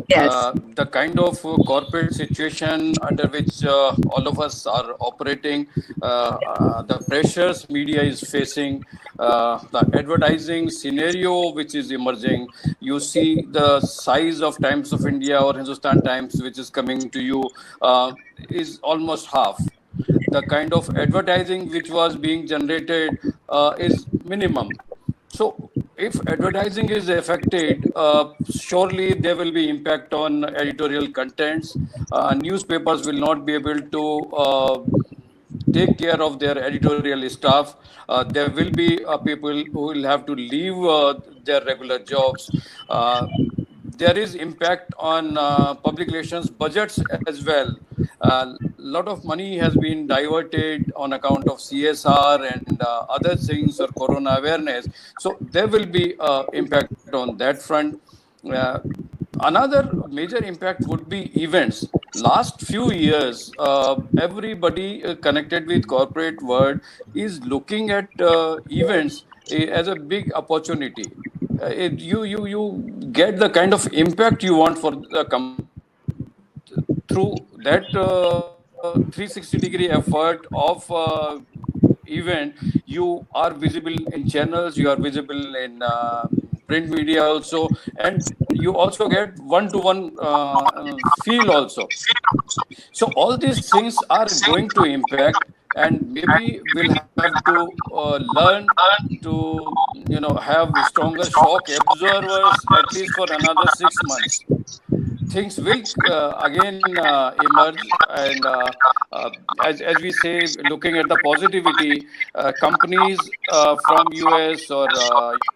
Yes. The kind of corporate situation under which all of us are operating, the pressures media is facing, the advertising scenario which is emerging. You see the size of Times of India or Hindustan Times which is coming to you is almost half. The kind of advertising which was being generated is minimum. So if advertising is affected, surely there will be impact on editorial contents. Newspapers will not be able to take care of their editorial staff. There will be people who will have to leave their regular jobs. There is impact on public relations budgets as well. A lot of money has been diverted on account of CSR and other things or corona awareness. So there will be impact on that front. Another major impact would be events. Last few years, everybody connected with corporate world is looking at events as a big opportunity. You get the kind of impact you want for the company through that 360-degree effort of event. You are visible in channels, you are visible in print media also, and you also get one-to-one feel also. So all these things are going to impact, and maybe we'll have to learn to have stronger shock observers at least for another 6 months. Things will again emerge, and as we say, looking at the positivity, companies from US or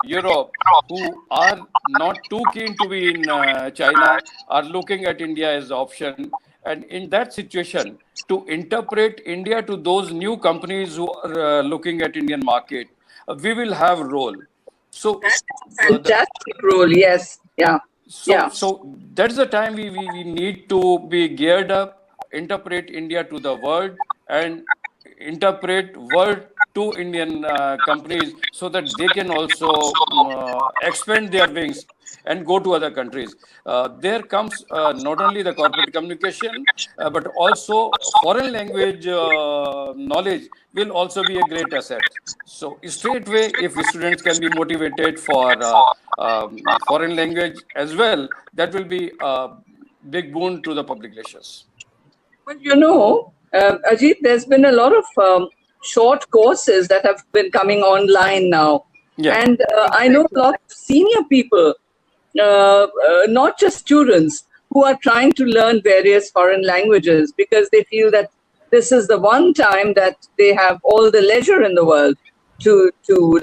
Europe who are not too keen to be in China are looking at India as option. And in that situation, to interpret India to those new companies who are looking at Indian market, we will have a role. So fantastic role, yes, yeah. So that's the time we need to be geared up, interpret India to the world, and interpret word to Indian companies so that they can also expand their wings and go to other countries. There comes not only the corporate communication, but also foreign language knowledge will also be a great asset. So straight away, if students can be motivated for foreign language as well, that will be a big boon to the public relations. Well, Ajit, there's been a lot of short courses that have been coming online now. Yeah. And I know a lot of senior people, not just students, who are trying to learn various foreign languages because they feel that this is the one time that they have all the leisure in the world to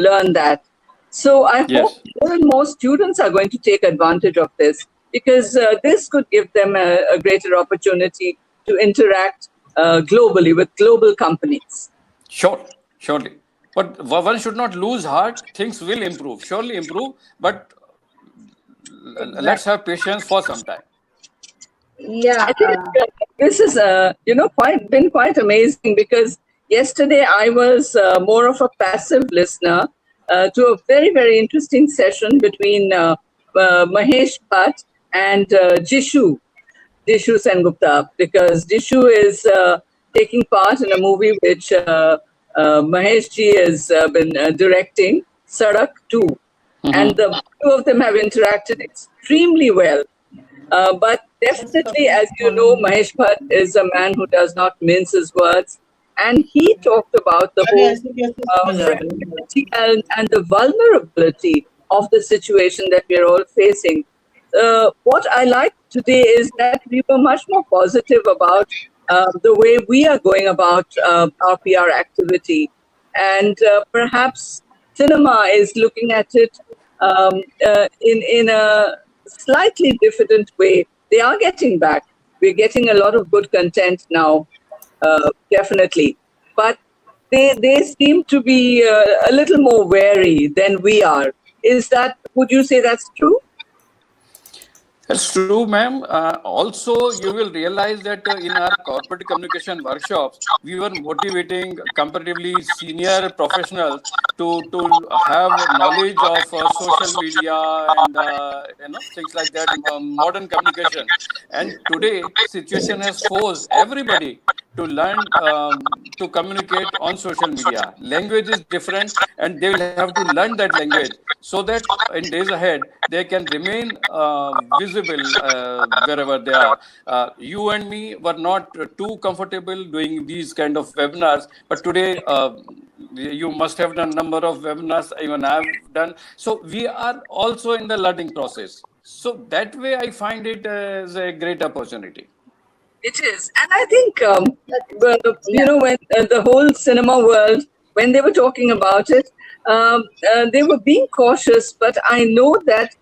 learn that. So I hope more and more students are going to take advantage of this because this could give them a greater opportunity to interact globally with global companies. Surely. But one should not lose heart. Things will improve, surely improve. But let's have patience for some time. Yeah. I think this is, been quite amazing because yesterday I was more of a passive listener to a very, very interesting session between Mahesh Bhatt and Jishu Sengupta, because Jishu is taking part in a movie which Mahesh ji has been directing, Sadak 2. And the two of them have interacted extremely well. But definitely, as you know, Mahesh Bhatt is a man who does not mince his words. And he talked about the whole fragility and the vulnerability of the situation that we are all facing. What I like today is that we were much more positive about the way we are going about our PR activity. And perhaps cinema is looking at it in a slightly different way. They are getting back. We're getting a lot of good content now, definitely. But they seem to be a little more wary than we are. Would you say that's true? That's true, ma'am. Also, you will realize that in our corporate communication workshops, we were motivating comparatively senior professionals to have knowledge of social media and things like that, modern communication. And today, situation has forced everybody to learn to communicate on social media. Language is different, and they will have to learn that language so that in days ahead they can remain visible wherever they are. You and me were not too comfortable doing these kind of webinars, but today you must have done a number of webinars, even I've done. So we are also in the learning process. So that way I find it as a great opportunity. It is. And I think, when the whole cinema world, when they were talking about it, they were being cautious, but I know that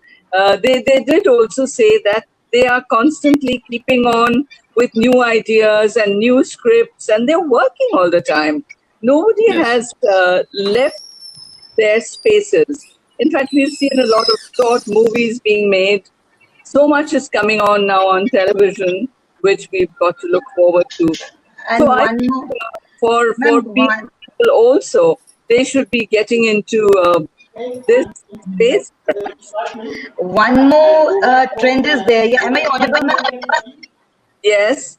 they did also say that they are constantly keeping on with new ideas and new scripts, and they're working all the time. Nobody has left their spaces. In fact, we've seen a lot of short movies being made. So much is coming on now on television, which we've got to look forward to. And so I think for people also, they should be getting into this space. One more trend is there. Yeah, am I audible, ma'am? Yes.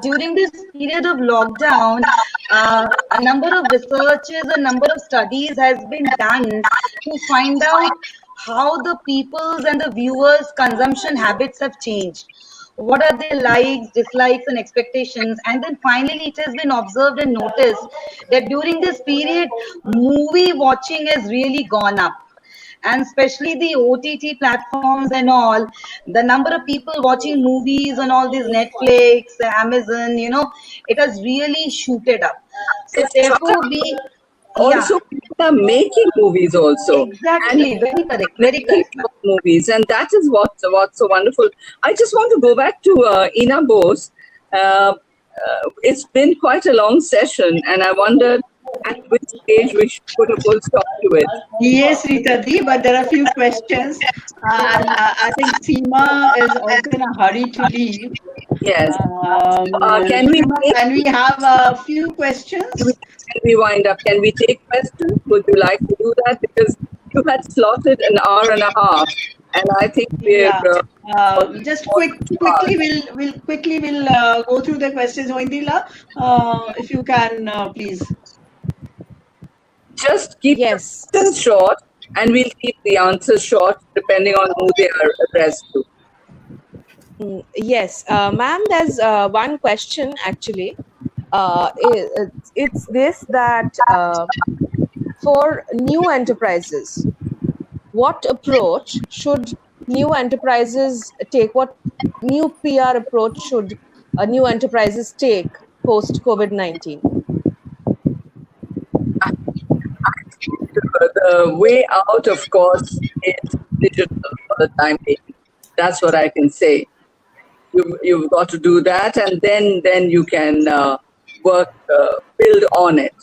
During this period of lockdown, a number of researches, a number of studies has been done to find out how the people's and the viewers' consumption habits have changed. What are their likes, dislikes, and expectations? And then finally, it has been observed and noticed that during this period, movie watching has really gone up. And especially the OTT platforms and all, the number of people watching movies on all these Netflix, Amazon, it has really shooted up. So therefore, also people are making movies also. Exactly, very correct, very correct. Movies, and that is what's so wonderful. I just want to go back to Ina Bose. It's been quite a long session, and I wondered at which stage we should put a full stop to it. Yes, Rita Di, but there are a few questions, and I think Seema is also in a hurry to leave. Yes. Can we Seema, take, can we have a few questions? can we wind up? Can we take questions? Would you like to do that? Because you had slotted an hour and a half, and I think we're Yeah. Just quickly we'll go through the questions. Moindila, if you can, please. just keep the Yes. questions short, and we'll keep the answers short depending on who they are addressed to. Yes, ma'am, there's one question actually. It's this that for new enterprises, what approach should new enterprises take? What new PR approach should new enterprises take post COVID-19? The way out, of course, is digital for the time being. That's what I can say. You've got to do that, and then you can build on it.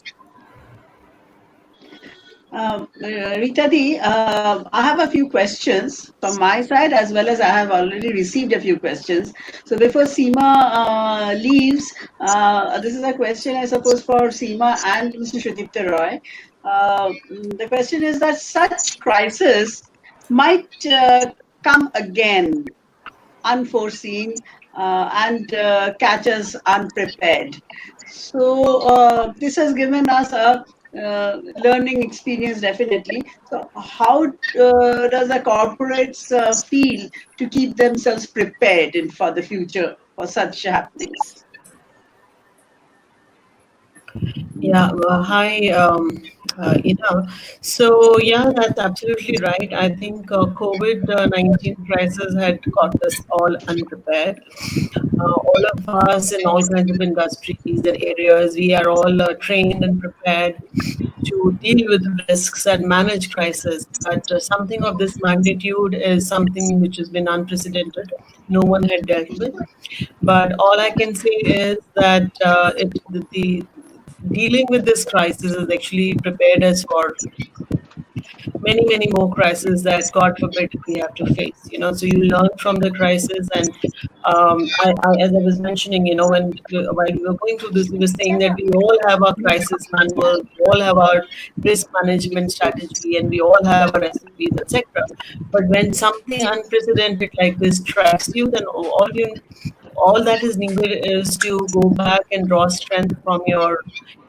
Rita Di, I have a few questions from my side as well as I have already received a few questions. So before Seema leaves, this is a question I suppose for Seema and Mr. Sudipto Roy. The question is that such crisis might come again, unforeseen, and catch us unprepared. So this has given us a learning experience definitely. So how does the corporates feel to keep themselves prepared for the future for such happenings? Yeah, hi, So, yeah, that's absolutely right. I think COVID-19 crisis had caught us all unprepared. All of us in all kinds of industries and areas, we are all trained and prepared to deal with risks and manage crisis. But something of this magnitude is something which has been unprecedented. No one had dealt with. But all I can say is that the dealing with this crisis has actually prepared us for many, many more crises that, God forbid, we have to face. So you learn from the crisis, and as I was mentioning, when while we were going through this, we were saying that we all have our crisis manual, we all have our risk management strategy, and we all have our SOPs, etc. But when something unprecedented like this strikes you, then all that is needed is to go back and draw strength from your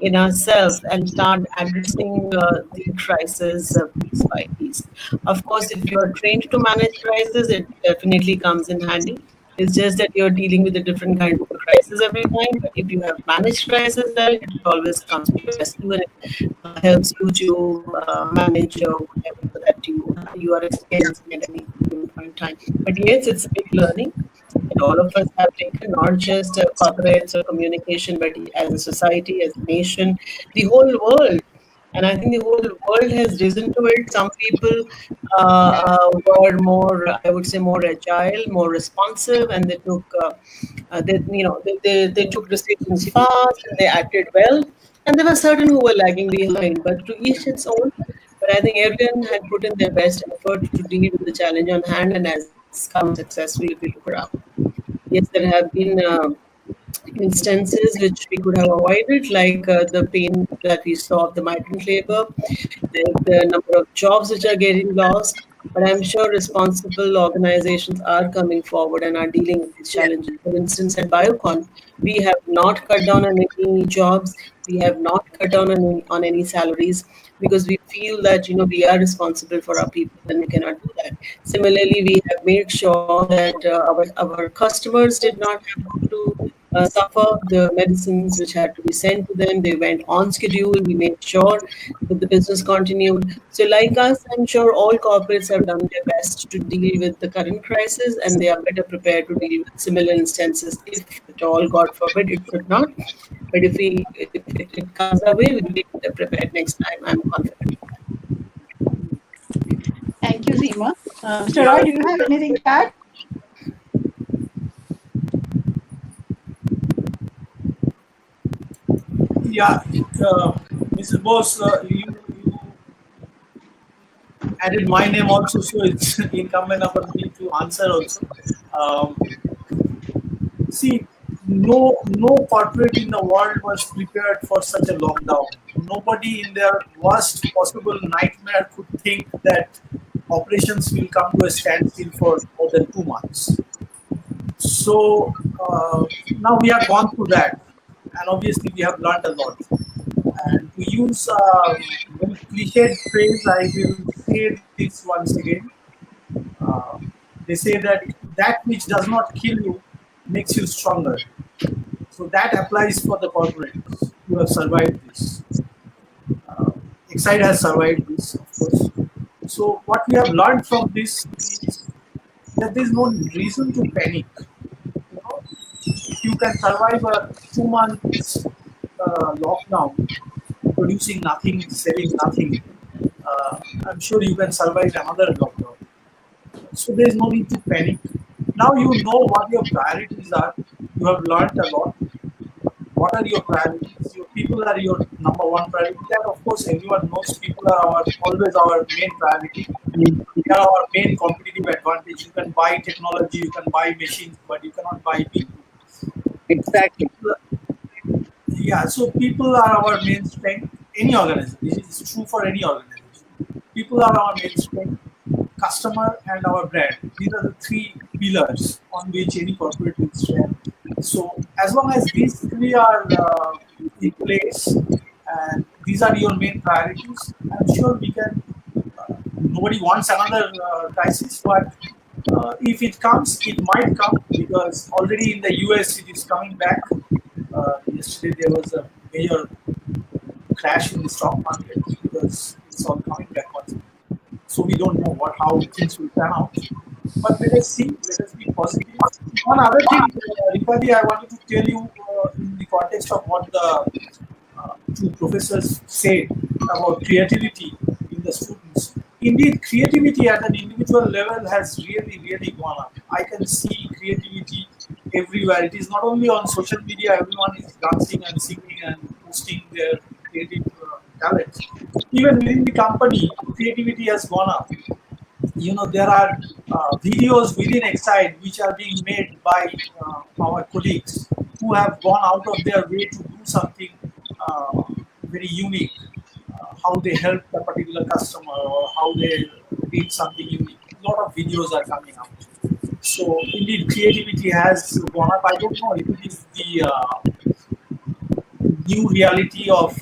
inner self and start addressing the crisis piece by piece. Of course, if you are trained to manage crisis, it definitely comes in handy. It's just that you're dealing with a different kind of crisis every time. But if you have managed crisis well, it always comes to your rescue, and it helps you to manage whatever that you are experiencing at any given point in time. But yes, it's a big learning that all of us have taken, not just corporates or communication, but as a society, as a nation, the whole world. And I think the whole world has risen to it. Some people were more, I would say, more agile, more responsive, and they took, they took decisions fast and they acted well. And there were certain who were lagging behind, but to each its own. But I think everyone had put in their best effort to deal with the challenge on hand, and has come successfully if we look around. Yes, there have been instances which we could have avoided, like the pain that we saw of the migrant labor, like the number of jobs which are getting lost. But I'm sure responsible organizations are coming forward and are dealing with these challenges. For instance, at Biocon, we have not cut down on any jobs. We have not cut down on any salaries, because we feel that we are responsible for our people and we cannot do that. Similarly, we have made sure that our customers did not have to suffer the medicines which had to be sent to them. They went on schedule. We made sure that the business continued. So, like us, I'm sure all corporates have done their best to deal with the current crisis, and they are better prepared to deal with similar instances if at all, God forbid, it should not. But if it comes our way, we'll be better prepared next time. I'm confident. Thank you, Seema. Mr. Roy, do you have anything to add? Yeah, Mrs. Bose, you added my name also, so it's incumbent upon me to answer also. Um, See, no corporate in the world was prepared for such a lockdown. Nobody in their worst possible nightmare could think that operations will come to a standstill for more than 2 months. So now we have gone through that, and obviously we have learned a lot. And to use very cliched phrase, I will say this once again. Uh, they say that which does not kill you makes you stronger. So that applies for the corporates who have survived this. Uh, Exide has survived this, of course. So what we have learned from this is that there is no reason to panic. You know, if you can survive a 2 months lockdown, producing nothing, selling nothing, I'm sure you can survive another lockdown. So there is no need to panic. Now you know what your priorities are. You have learned a lot. What are your priorities? Your people are your number one priority. And of course, everyone knows people are always our main priority. They are our main competitive advantage. You can buy technology, you can buy machines, but you cannot buy people. Exactly. Yeah, so people are our main strength. Any organization, this is true for any organization. People are our main strength, customer, and our brand. These are the three pillars on which any corporate will stand. So, as long as these three are in place and these are your main priorities, I'm sure we can. Nobody wants another crisis, but if it comes, it might come because already in the US it is coming back. Yesterday there was a major crash in the stock market because it's all coming back once again. So we don't know how things will turn out. But let us see, let us be positive. One other thing, Rita, I wanted to tell you in the context of what the two professors said about creativity in the students. Indeed, creativity at an individual level has really, really gone up. I can see creativity everywhere. It is not only on social media, everyone is dancing and singing and posting their creative talents. Even within the company, creativity has gone up. There are videos within Exide which are being made by our colleagues who have gone out of their way to do something uh, very unique. How they help a particular customer or how they did something unique. A lot of videos are coming out. So indeed, creativity has gone up. I don't know if it is the new reality of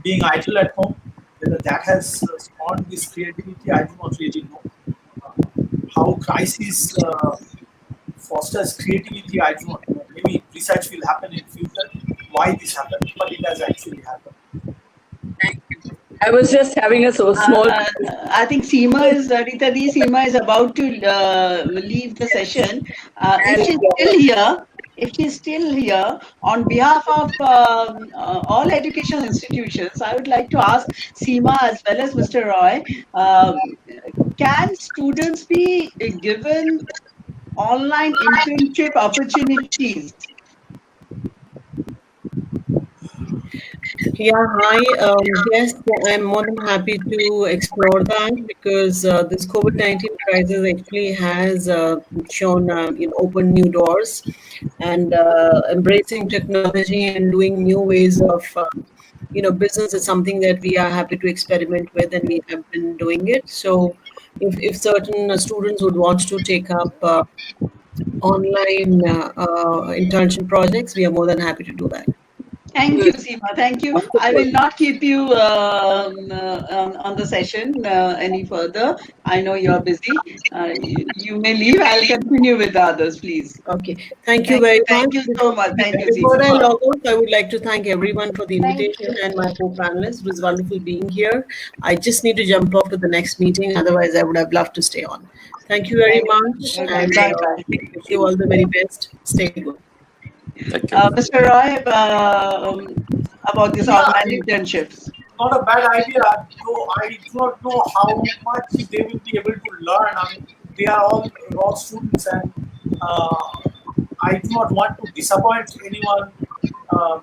being idle at home. Whether that has spawned this creativity, I do not really know. How crisis fosters creativity, I do not know. Maybe research will happen in future why this happened, but it has actually happened. I was just having a so small. I think Seema is Rita Di. Seema is about to leave the session. If she's still here, on behalf of all educational institutions, I would like to ask Seema as well as Mr. Roy, can students be given online internship opportunities? Yeah, hi. Yes, I'm more than happy to explore that because this COVID-19 crisis actually has shown, opened new doors and embracing technology and doing new ways of, business is something that we are happy to experiment with and we have been doing it. So if certain students would want to take up online internship projects, we are more than happy to do that. Thank you, Seema. Thank you. I will not keep you on the session any further. I know you're busy. You may leave. I'll continue with the others, please. Okay. Thank you very much. Thank you so much. Thank you, Before I Seema. log out, I would like to thank everyone for the invitation and my co-panelists. It was wonderful being here. I just need to jump off to the next meeting. Otherwise, I would have loved to stay on. Thank you very much. And Bye-bye. wish you all the very best. Stay good. Thank you. Mr. Roy, about these online internships. Not a bad idea, though I do not know how much they will be able to learn. I mean, they are all raw students, and I do not want to disappoint anyone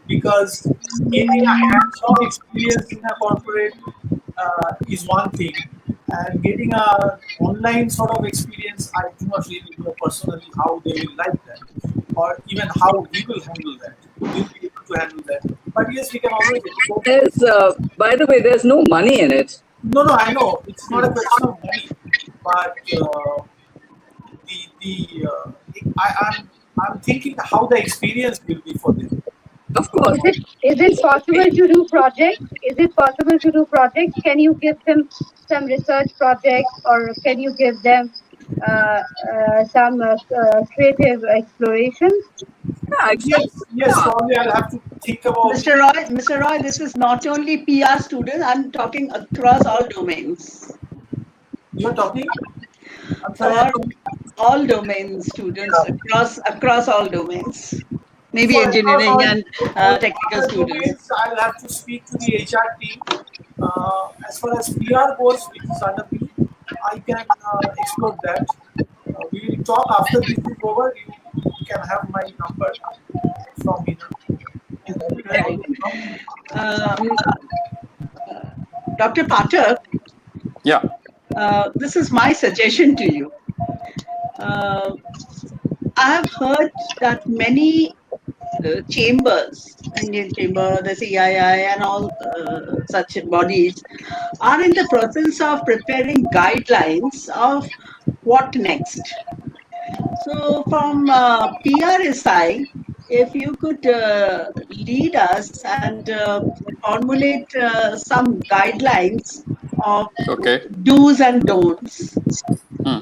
because getting a hands-on experience in a corporate is one thing, and getting a online sort of experience, I do not really know personally how they will like that, or even how we will handle that. We'll be able to handle that. But yes, we can always explore. There's, by the way, there's no money in it. No, I know it's not a question of money, but the I'm thinking how the experience will be for them. Of course. Is it possible to do projects? Is it possible to do projects? Can you give them some research projects, or can you give them some creative explorations? Yeah, exactly. Yes, probably I'll have to think about. Mr. Roy, this is not only PR students. I'm talking across all domains. You're talking. I'm For sorry. all domains, students across all domains. Maybe For engineering and other technical students. domains, I'll have to speak to the HR team. As far as PR goes, which is under me, I can explore that. We will talk after this is over. You can have my number from me. Dr. Pathak, Yeah. this is my suggestion to you. I have heard that many chambers, Indian Chamber, the CII, and all such bodies are in the process of preparing guidelines of what next. So, from PRSI, if you could lead us and formulate some guidelines of Okay. do's and don'ts. Hmm.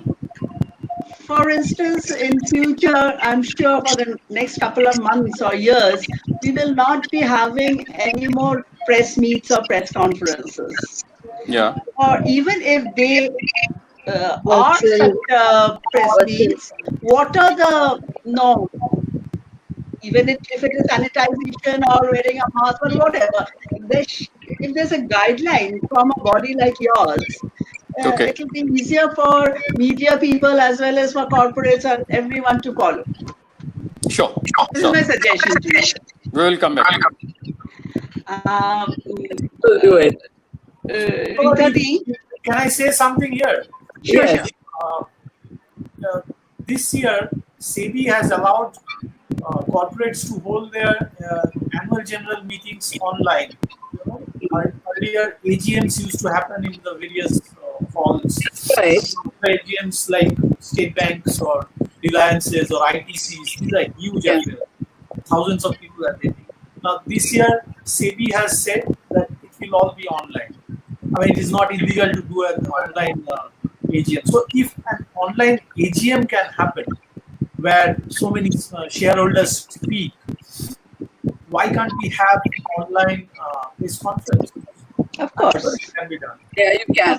For instance, in future, I'm sure for the next couple of months or years, we will not be having any more press meets or press conferences. Yeah. Or even if they are Virtual, such press virtual. meets, what are the norms? Even if it is sanitization or wearing a mask or whatever, if there's a guideline from a body like yours, Okay. it will be easier for media people as well as for corporates and everyone to follow. Sure. This Sure. is my suggestion to you. We will come back to you. We'll do it. Rita Di, Can I say something here? sure, Yes. sure. This year, SEBI has allowed corporates to hold their annual general meetings online. Earlier, AGMs used to happen in the various halls. Right. AGMs like state banks or Reliances or ITCs, these are huge Yeah. affairs. Thousands of people attending. Now, this year, SEBI has said that it will all be online. I mean, it is not illegal to do an online AGM. So, if an online AGM can happen, where so many shareholders speak, why can't we have online this conference? Of course. It can be done. Yeah, you can.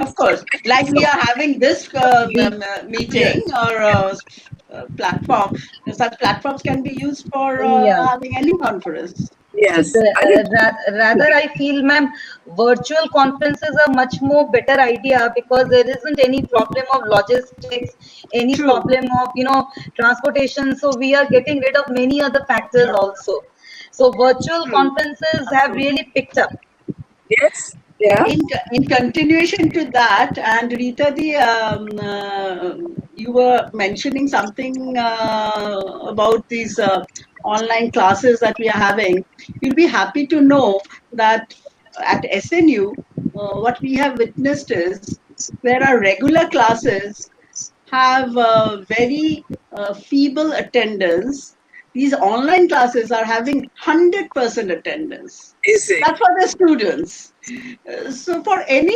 Of course. Like we are having this meeting or platform, such platforms can be used for Yeah. having any conference. Yes. I think Rather, I feel, ma'am, virtual conferences are much more better idea because there isn't any problem of logistics, any True. problem of, transportation. So we are getting rid of many other factors Yeah. also. So virtual True. conferences have really picked up. yes. Yeah. In continuation to that, and Rita, you were mentioning something about these online classes that we are having. You'll be happy to know that at SNU, what we have witnessed is there are regular classes have very feeble attendance. These online classes are having 100% attendance. Easy. That's for the students. So for any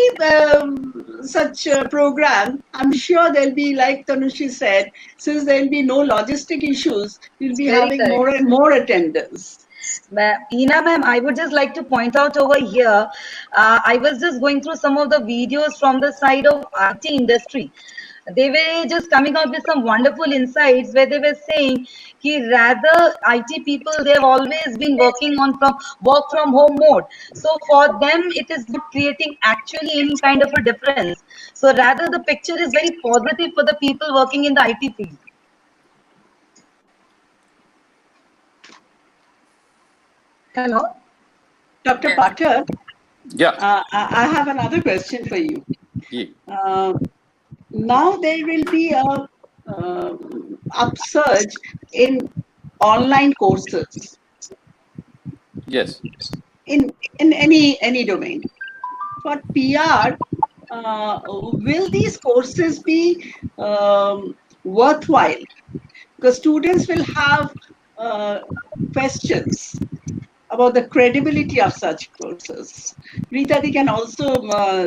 such program, I'm sure there'll be, like Tanushree said, since there'll be no logistic issues, we'll be Very having correct. more and more attendance. Ina ma'am, I would just like to point out over here, I was just going through some of the videos from the side of IT industry. They were just coming out with some wonderful insights where they were saying कि rather IT people, they have always been working on from work from home mode. So for them, it is not creating actually any kind of a difference. So rather the picture is very positive for the people working in the IT field. Hello. Dr. Pathak, Yeah. I have another question for you. Yeah. Now there will be a upsurge in online courses Yes. in any domain. For PR, will these courses be worthwhile? Because students will have uh, questions about the credibility of such courses. Rita, they can also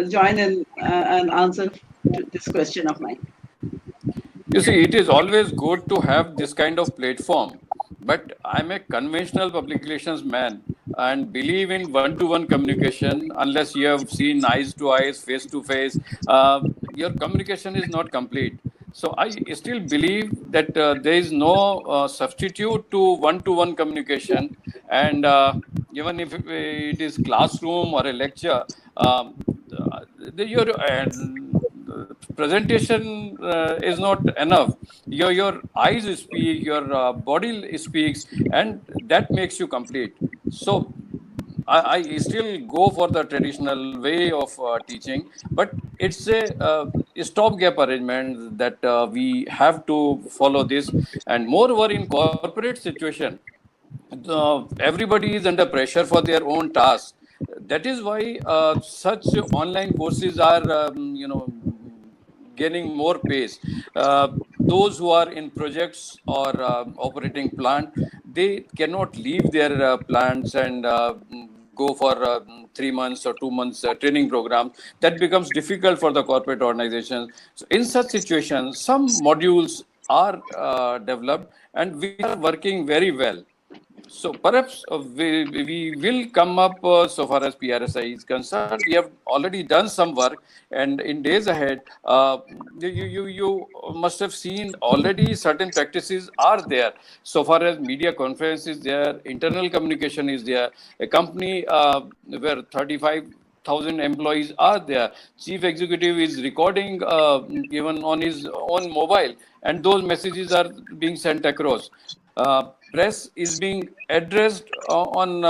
join in and answer to this question of mine. You see, it is always good to have this kind of platform, but I'm a conventional public relations man and believe in one-to-one communication. Unless you have seen eyes to eyes, face to face, your communication is not complete. So I still believe that there is no substitute to one communication, and even if it is classroom or a lecture, your presentation is not enough. Your eyes speak, your body speaks, and that makes you complete. So I still go for the traditional way of teaching, but it's a stopgap arrangement that we have to follow this. And moreover, in corporate situation, everybody is under pressure for their own tasks. That is why such online courses are, gaining more pace. Those who are in projects or operating plant, they cannot leave their plants and go for 3 months or 2 months training program. That becomes difficult for the corporate organizations. So in such situations, some modules are developed and which are working very well. So perhaps we will come up so far as PRSI is concerned. We have already done some work, and in days ahead, you must have seen already certain practices are there. So far as media conference is there, internal communication is there. A company where 35,000 employees are there. Chief executive is recording even on his own mobile, and those messages are being sent across. Press is being addressed on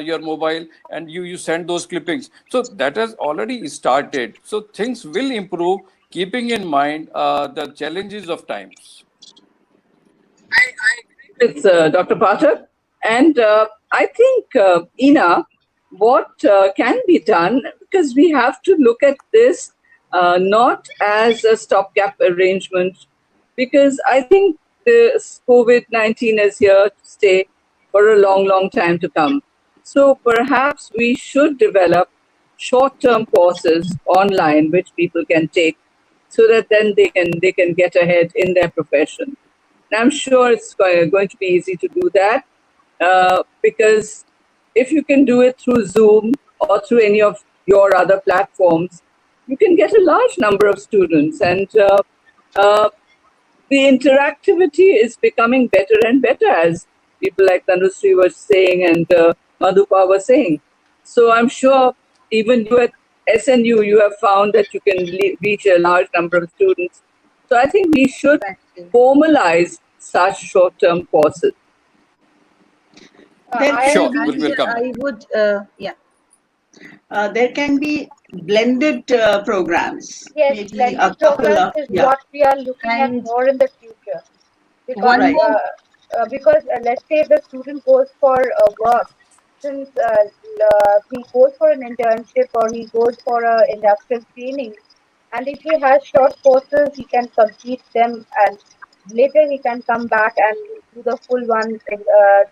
your mobile, and you send those clippings. So that has already started. So things will improve, keeping in mind the challenges of times. I agree with Dr. Pathak. And I think, Ina, what can be done, because we have to look at this not as a stopgap arrangement, because I think this COVID-19 is here to stay for a long, long time to come. So perhaps we should develop short-term courses online which people can take so that then they can get ahead in their profession. And I'm sure it's going to be easy to do that because if you can do it through Zoom or through any of your other platforms, you can get a large number of students, and the interactivity is becoming better and better, as people like Tanushree was saying and Madhupa was saying. So I'm sure even you at SNU, you have found that you can reach a large number of students. So I think we should formalize such short-term courses. Sure, we'll come. I would, yeah. There can be blended programs. Yes, Maybe blended a couple programs of, is yeah. what we are looking at And more in the future. Because, one more, because let's say the student goes for work, since he goes for an internship or he goes for a industrial training, and if he has short courses, he can complete them, and later he can come back and do the full one in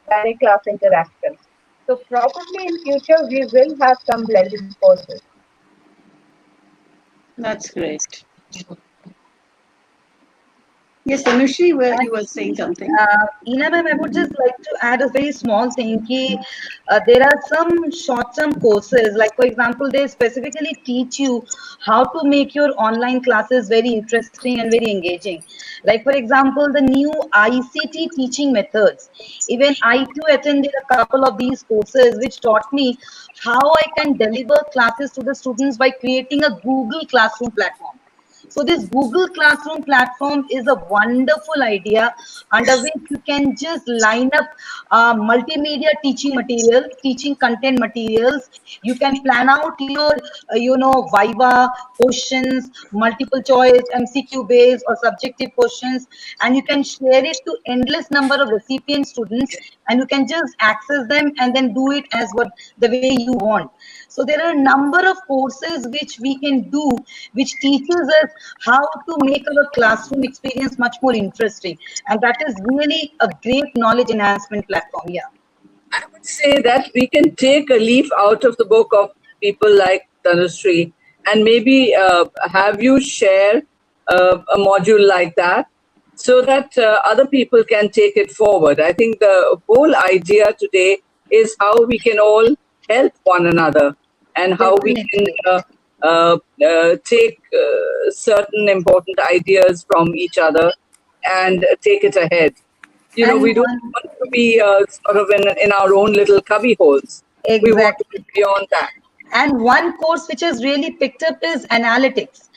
direct class interaction. So probably in future we will have some blended courses. That's great. Yes, Tanushree, you were saying something. Ina ma'am, I would just like to add a very small thing. There are some short-term courses, like for example, they specifically teach you how to make your online classes very interesting and very engaging. Like for example, the new ICT teaching methods. Even I too attended a couple of these courses, which taught me how I can deliver classes to the students by creating a Google Classroom platform. So this Google Classroom platform is a wonderful idea under which you can just line up multimedia teaching material, teaching content materials. You can plan out your, Viva questions, multiple choice, MCQ based or subjective questions, and you can share it to endless number of recipient students, and you can just access them and then do it as what the way you want. So there are a number of courses which we can do, which teaches us how to make our classroom experience much more interesting, and that is really a great knowledge enhancement platform. Yeah. I would say that we can take a leaf out of the book of people like Tanushree and maybe have you share a module like that so that other people can take it forward. I think the whole idea today is how we can all help one another and how we can take certain important ideas from each other and take it ahead. And We don't want to be sort of in our own little cubby holes. We want to be exactly. beyond that. And one course which has really picked up is analytics,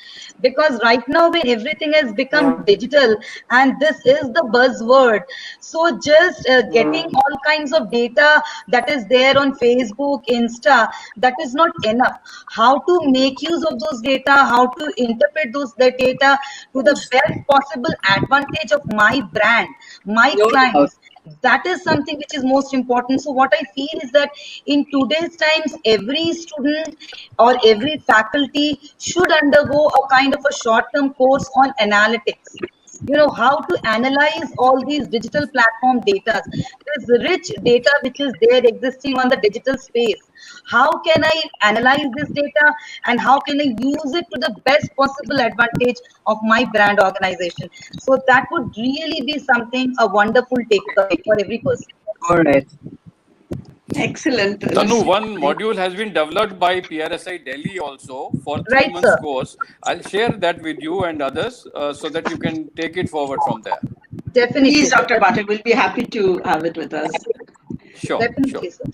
because right now when everything has become digital and this is the buzzword, so just getting all kinds of data that is there on Facebook, Insta, that is not enough. How to make use of those data, how to interpret those the data to the best possible advantage of my brand, my No doubt. clients, that is something which is most important. So what I feel is that in today's times, every student or every faculty should undergo a kind of a short-term course on analytics. How to analyze all these digital platform data. There's rich data which is there existing on the digital space. How can I analyze this data and how can I use it to the best possible advantage of my brand organization? So that would really be something, a wonderful takeaway for every person. All right. Excellent. Tanu, one module has been developed by PRSI Delhi also for three Right, months sir. course. I'll share that with you and others so that you can take it forward from there. Definitely, Please, sir. Dr. Pathak, we'll be happy to have it with us. Sure, sure. Definitely, sir.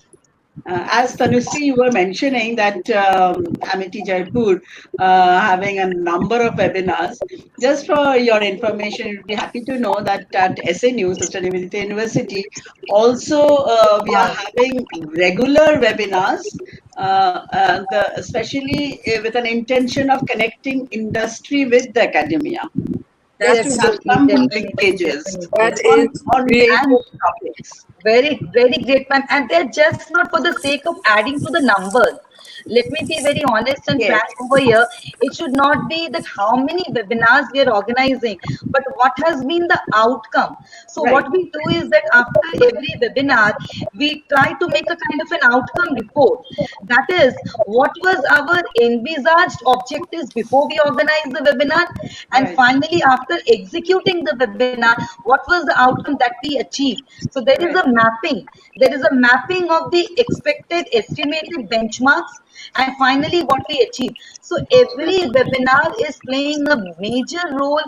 As Tanushree, you were mentioning that Amity Jaipur having a number of webinars. Just for your information, you'll be happy to know that at SNU, Sister Nivedita University, also we are having regular webinars, especially with an intention of connecting industry with the academia. Just to have Definitely, some definitely, linkages definitely. That on, is on really And various topics. very, very great, ma'am. And they're just not for the sake of adding to the numbers. Let me be very honest and Yes, frank over here. It should not be that how many webinars we are organizing, but what has been the outcome. So right, what we do is that after every webinar, we try to make a kind of an outcome report. That is, what was our envisaged objectives before we organized the webinar, and right, finally, after executing the webinar, what was the outcome that we achieved. So there is a right, mapping. There is a mapping of the expected estimated benchmarks and finally what we achieve. So every webinar is playing a major role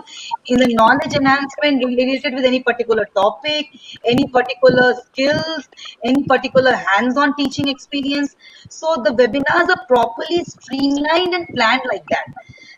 in the knowledge enhancement related with any particular topic, any particular skills, any particular hands-on teaching experience. So the webinars are properly streamlined and planned like that.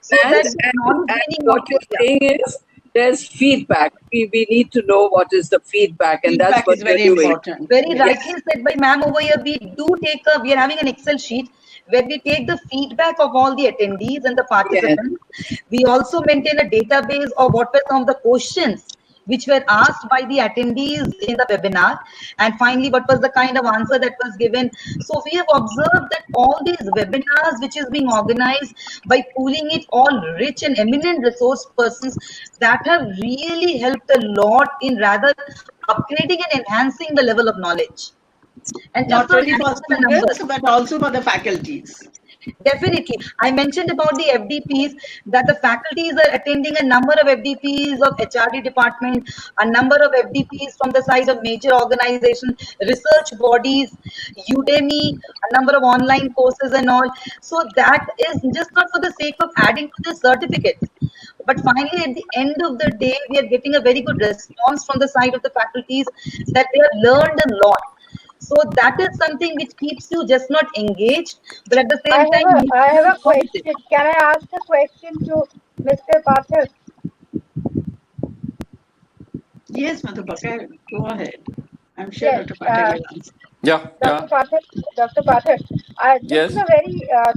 So and that the and knowledge and gaining what output, you're yeah. saying is there's feedback. We need to know what is the feedback, and that's feedback what is we're very doing. important. Very Yes, rightly said by ma'am over here. We are having an Excel sheet where we take the feedback of all the attendees and the Yes. participants. We also maintain a database of what were some of the questions which were asked by the attendees in the webinar, and finally what was the kind of answer that was given. So we have observed that all these webinars which is being organized by pooling it all rich and eminent resource persons, that have really helped a lot in rather upgrading and enhancing the level of knowledge, and just not not only for adding to the numbers. students, but also for the faculties. Definitely. I mentioned about the FDPs, that the faculties are attending a number of FDPs of HRD department, a number of FDPs from the side of major organizations, research bodies, Udemy, a number of online courses and all. So that is just not for the sake of adding to the certificates. But finally, at the end of the day, we are getting a very good response from the side of the faculties that they have learned a lot. So that is something which keeps you just not engaged, but at the I same have time a makes I you have a positive. question. Can I ask a question to Mr. Pathak. Yes, Madhupa, go ahead. I'm sure Yes, Dr. Patel will answer. Yeah, Dr. yeah, Pathak. Dr. Pathak. yes.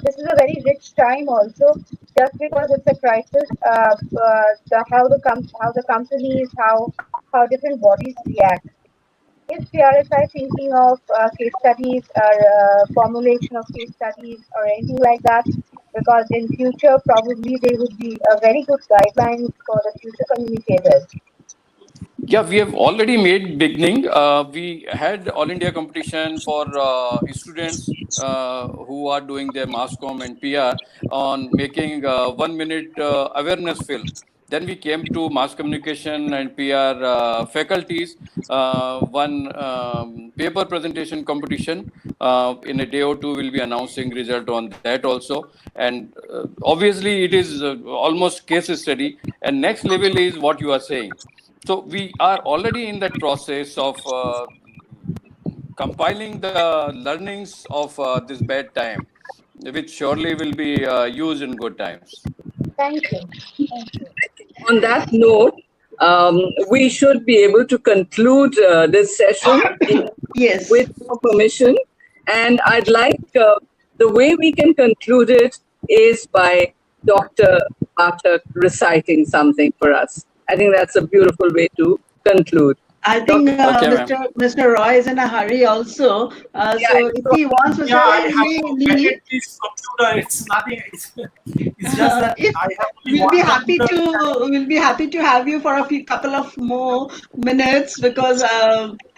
This is a very rich time also. Just because it's a crisis, how the companies, how different bodies react. Is PRSI thinking of case studies or formulation of case studies or anything like that? Because in future, probably they would be a very good guidelines for the future communicators. Yeah, we have already made beginning. We had all India competition for students who are doing their mass comm and PR on making 1 minute awareness film. Then we came to mass communication and PR faculties. One paper presentation competition. In a day or two, we'll be announcing result on that also. And obviously, it is almost case study. And next level is what you are saying. So we are already in that process of compiling the learnings of this bad time, which surely will be used in good times. Thank you. Thank you. On that note, we should be able to conclude this session Yes. with your permission. And I'd like the way we can conclude it is by Dr. Pathak reciting something for us. I think that's a beautiful way to conclude. I think Okay, ma'am. Mr. Roy is in a hurry also. So if he wants, Mr. Yeah, I Roy, have to edit this computer. It's nothing. It's just that if I have only we'll one be happy computer. to have you for a couple of more minutes because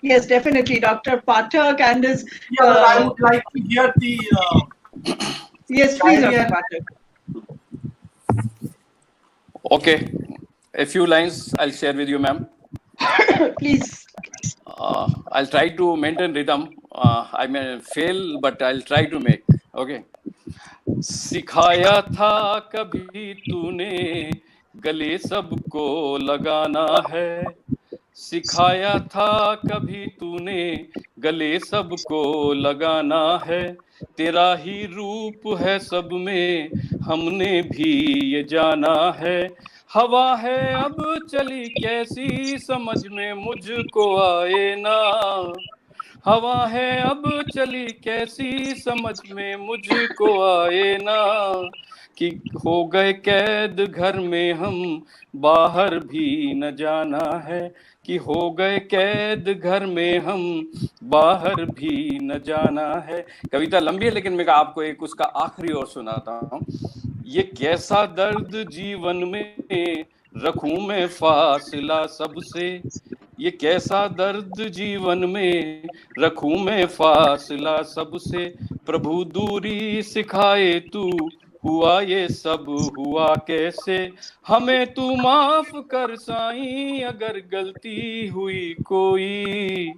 yes, definitely Dr. Pathak and his Yeah, but I would like to hear the. yes, please, Dr. Diarrhea. Pathak. Okay, a few lines I'll share with you, ma'am. Please. I'll try to maintain rhythm. I may fail, but I'll try to make. Okay. सिखाया था कभी तूने गले सबको लगाना है, सिखाया था कभी तूने गले सबको लगाना है, तेरा ही रूप है सब में हमने भी ये जाना है, हवा है अब चली कैसी समझ में मुझको आए ना, हवा है अब चली कैसी समझ में मुझको आए ना, कि हो गए कैद घर में हम बाहर भी न जाना है, कि हो गए कैद घर में हम बाहर भी न जाना है। कविता लंबी है लेकिन मैं आपको एक उसका आखिरी और सुनाता हूँ। ये कैसा दर्द जीवन में रखूं मैं फासला सबसे, ये कैसा दर्द जीवन में रखूं मैं फासला सबसे, प्रभु दूरी सिखाए तू हुआ ये सब हुआ कैसे, हमें तू माफ कर साईं अगर गलती हुई कोई,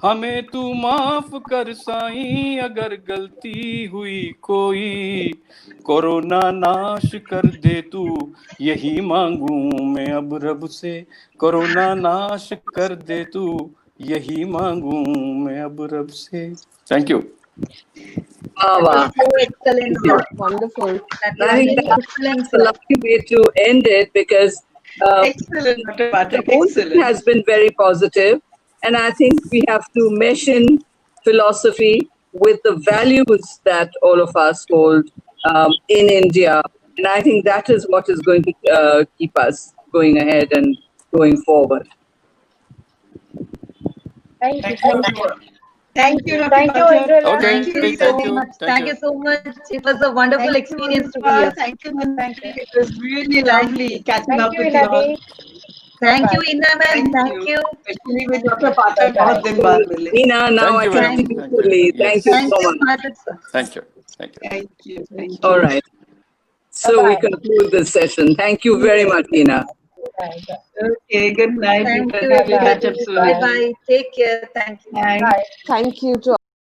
हमें तू माफ कर साईं अगर गलती हुई कोई, कोरोना नाश कर दे तू यही मांगू मैं अब रब से, कोरोना नाश कर दे तू यही मांगू मैं अब रब से। Thank you. So excellent. Wonderful. That I is think an excellent. that's a lovely way to end it because Excellent, Dr. Pathak. the whole thing Excellent. has been very positive, and I think we have to mesh in philosophy with the values that all of us hold in India, and I think that is what is going to keep us going ahead and going forward. Thank you. Thank you. Thank you, Dr. Thank you, Pathak. Indra. Okay, Thank you thank so you. much. Thank Thank you. you so much. It was a wonderful Thank you, experience to be Madhupa. here. Thank you, Madhupa. It was really lovely catching Thank up you, with you all. Inadi. Thank you, Inna ma'am. Thank Thank you. you. Especially with Dr. Pathak. बहुत दिन बाद मिले. Nina, now Thank I you, can ma'am. see you Thank you. fully. Yes. Thank you Thank so you, much. Pathak sir. Thank you. Thank you. Thank you. Thank you. All right. So we Bye-bye. conclude this session. Thank you very much, Nina. Bye. Okay. Good night. Thank you, We'll catch everybody. up soon. Bye bye. Take care. Thank you. Bye. Bye. Thank you to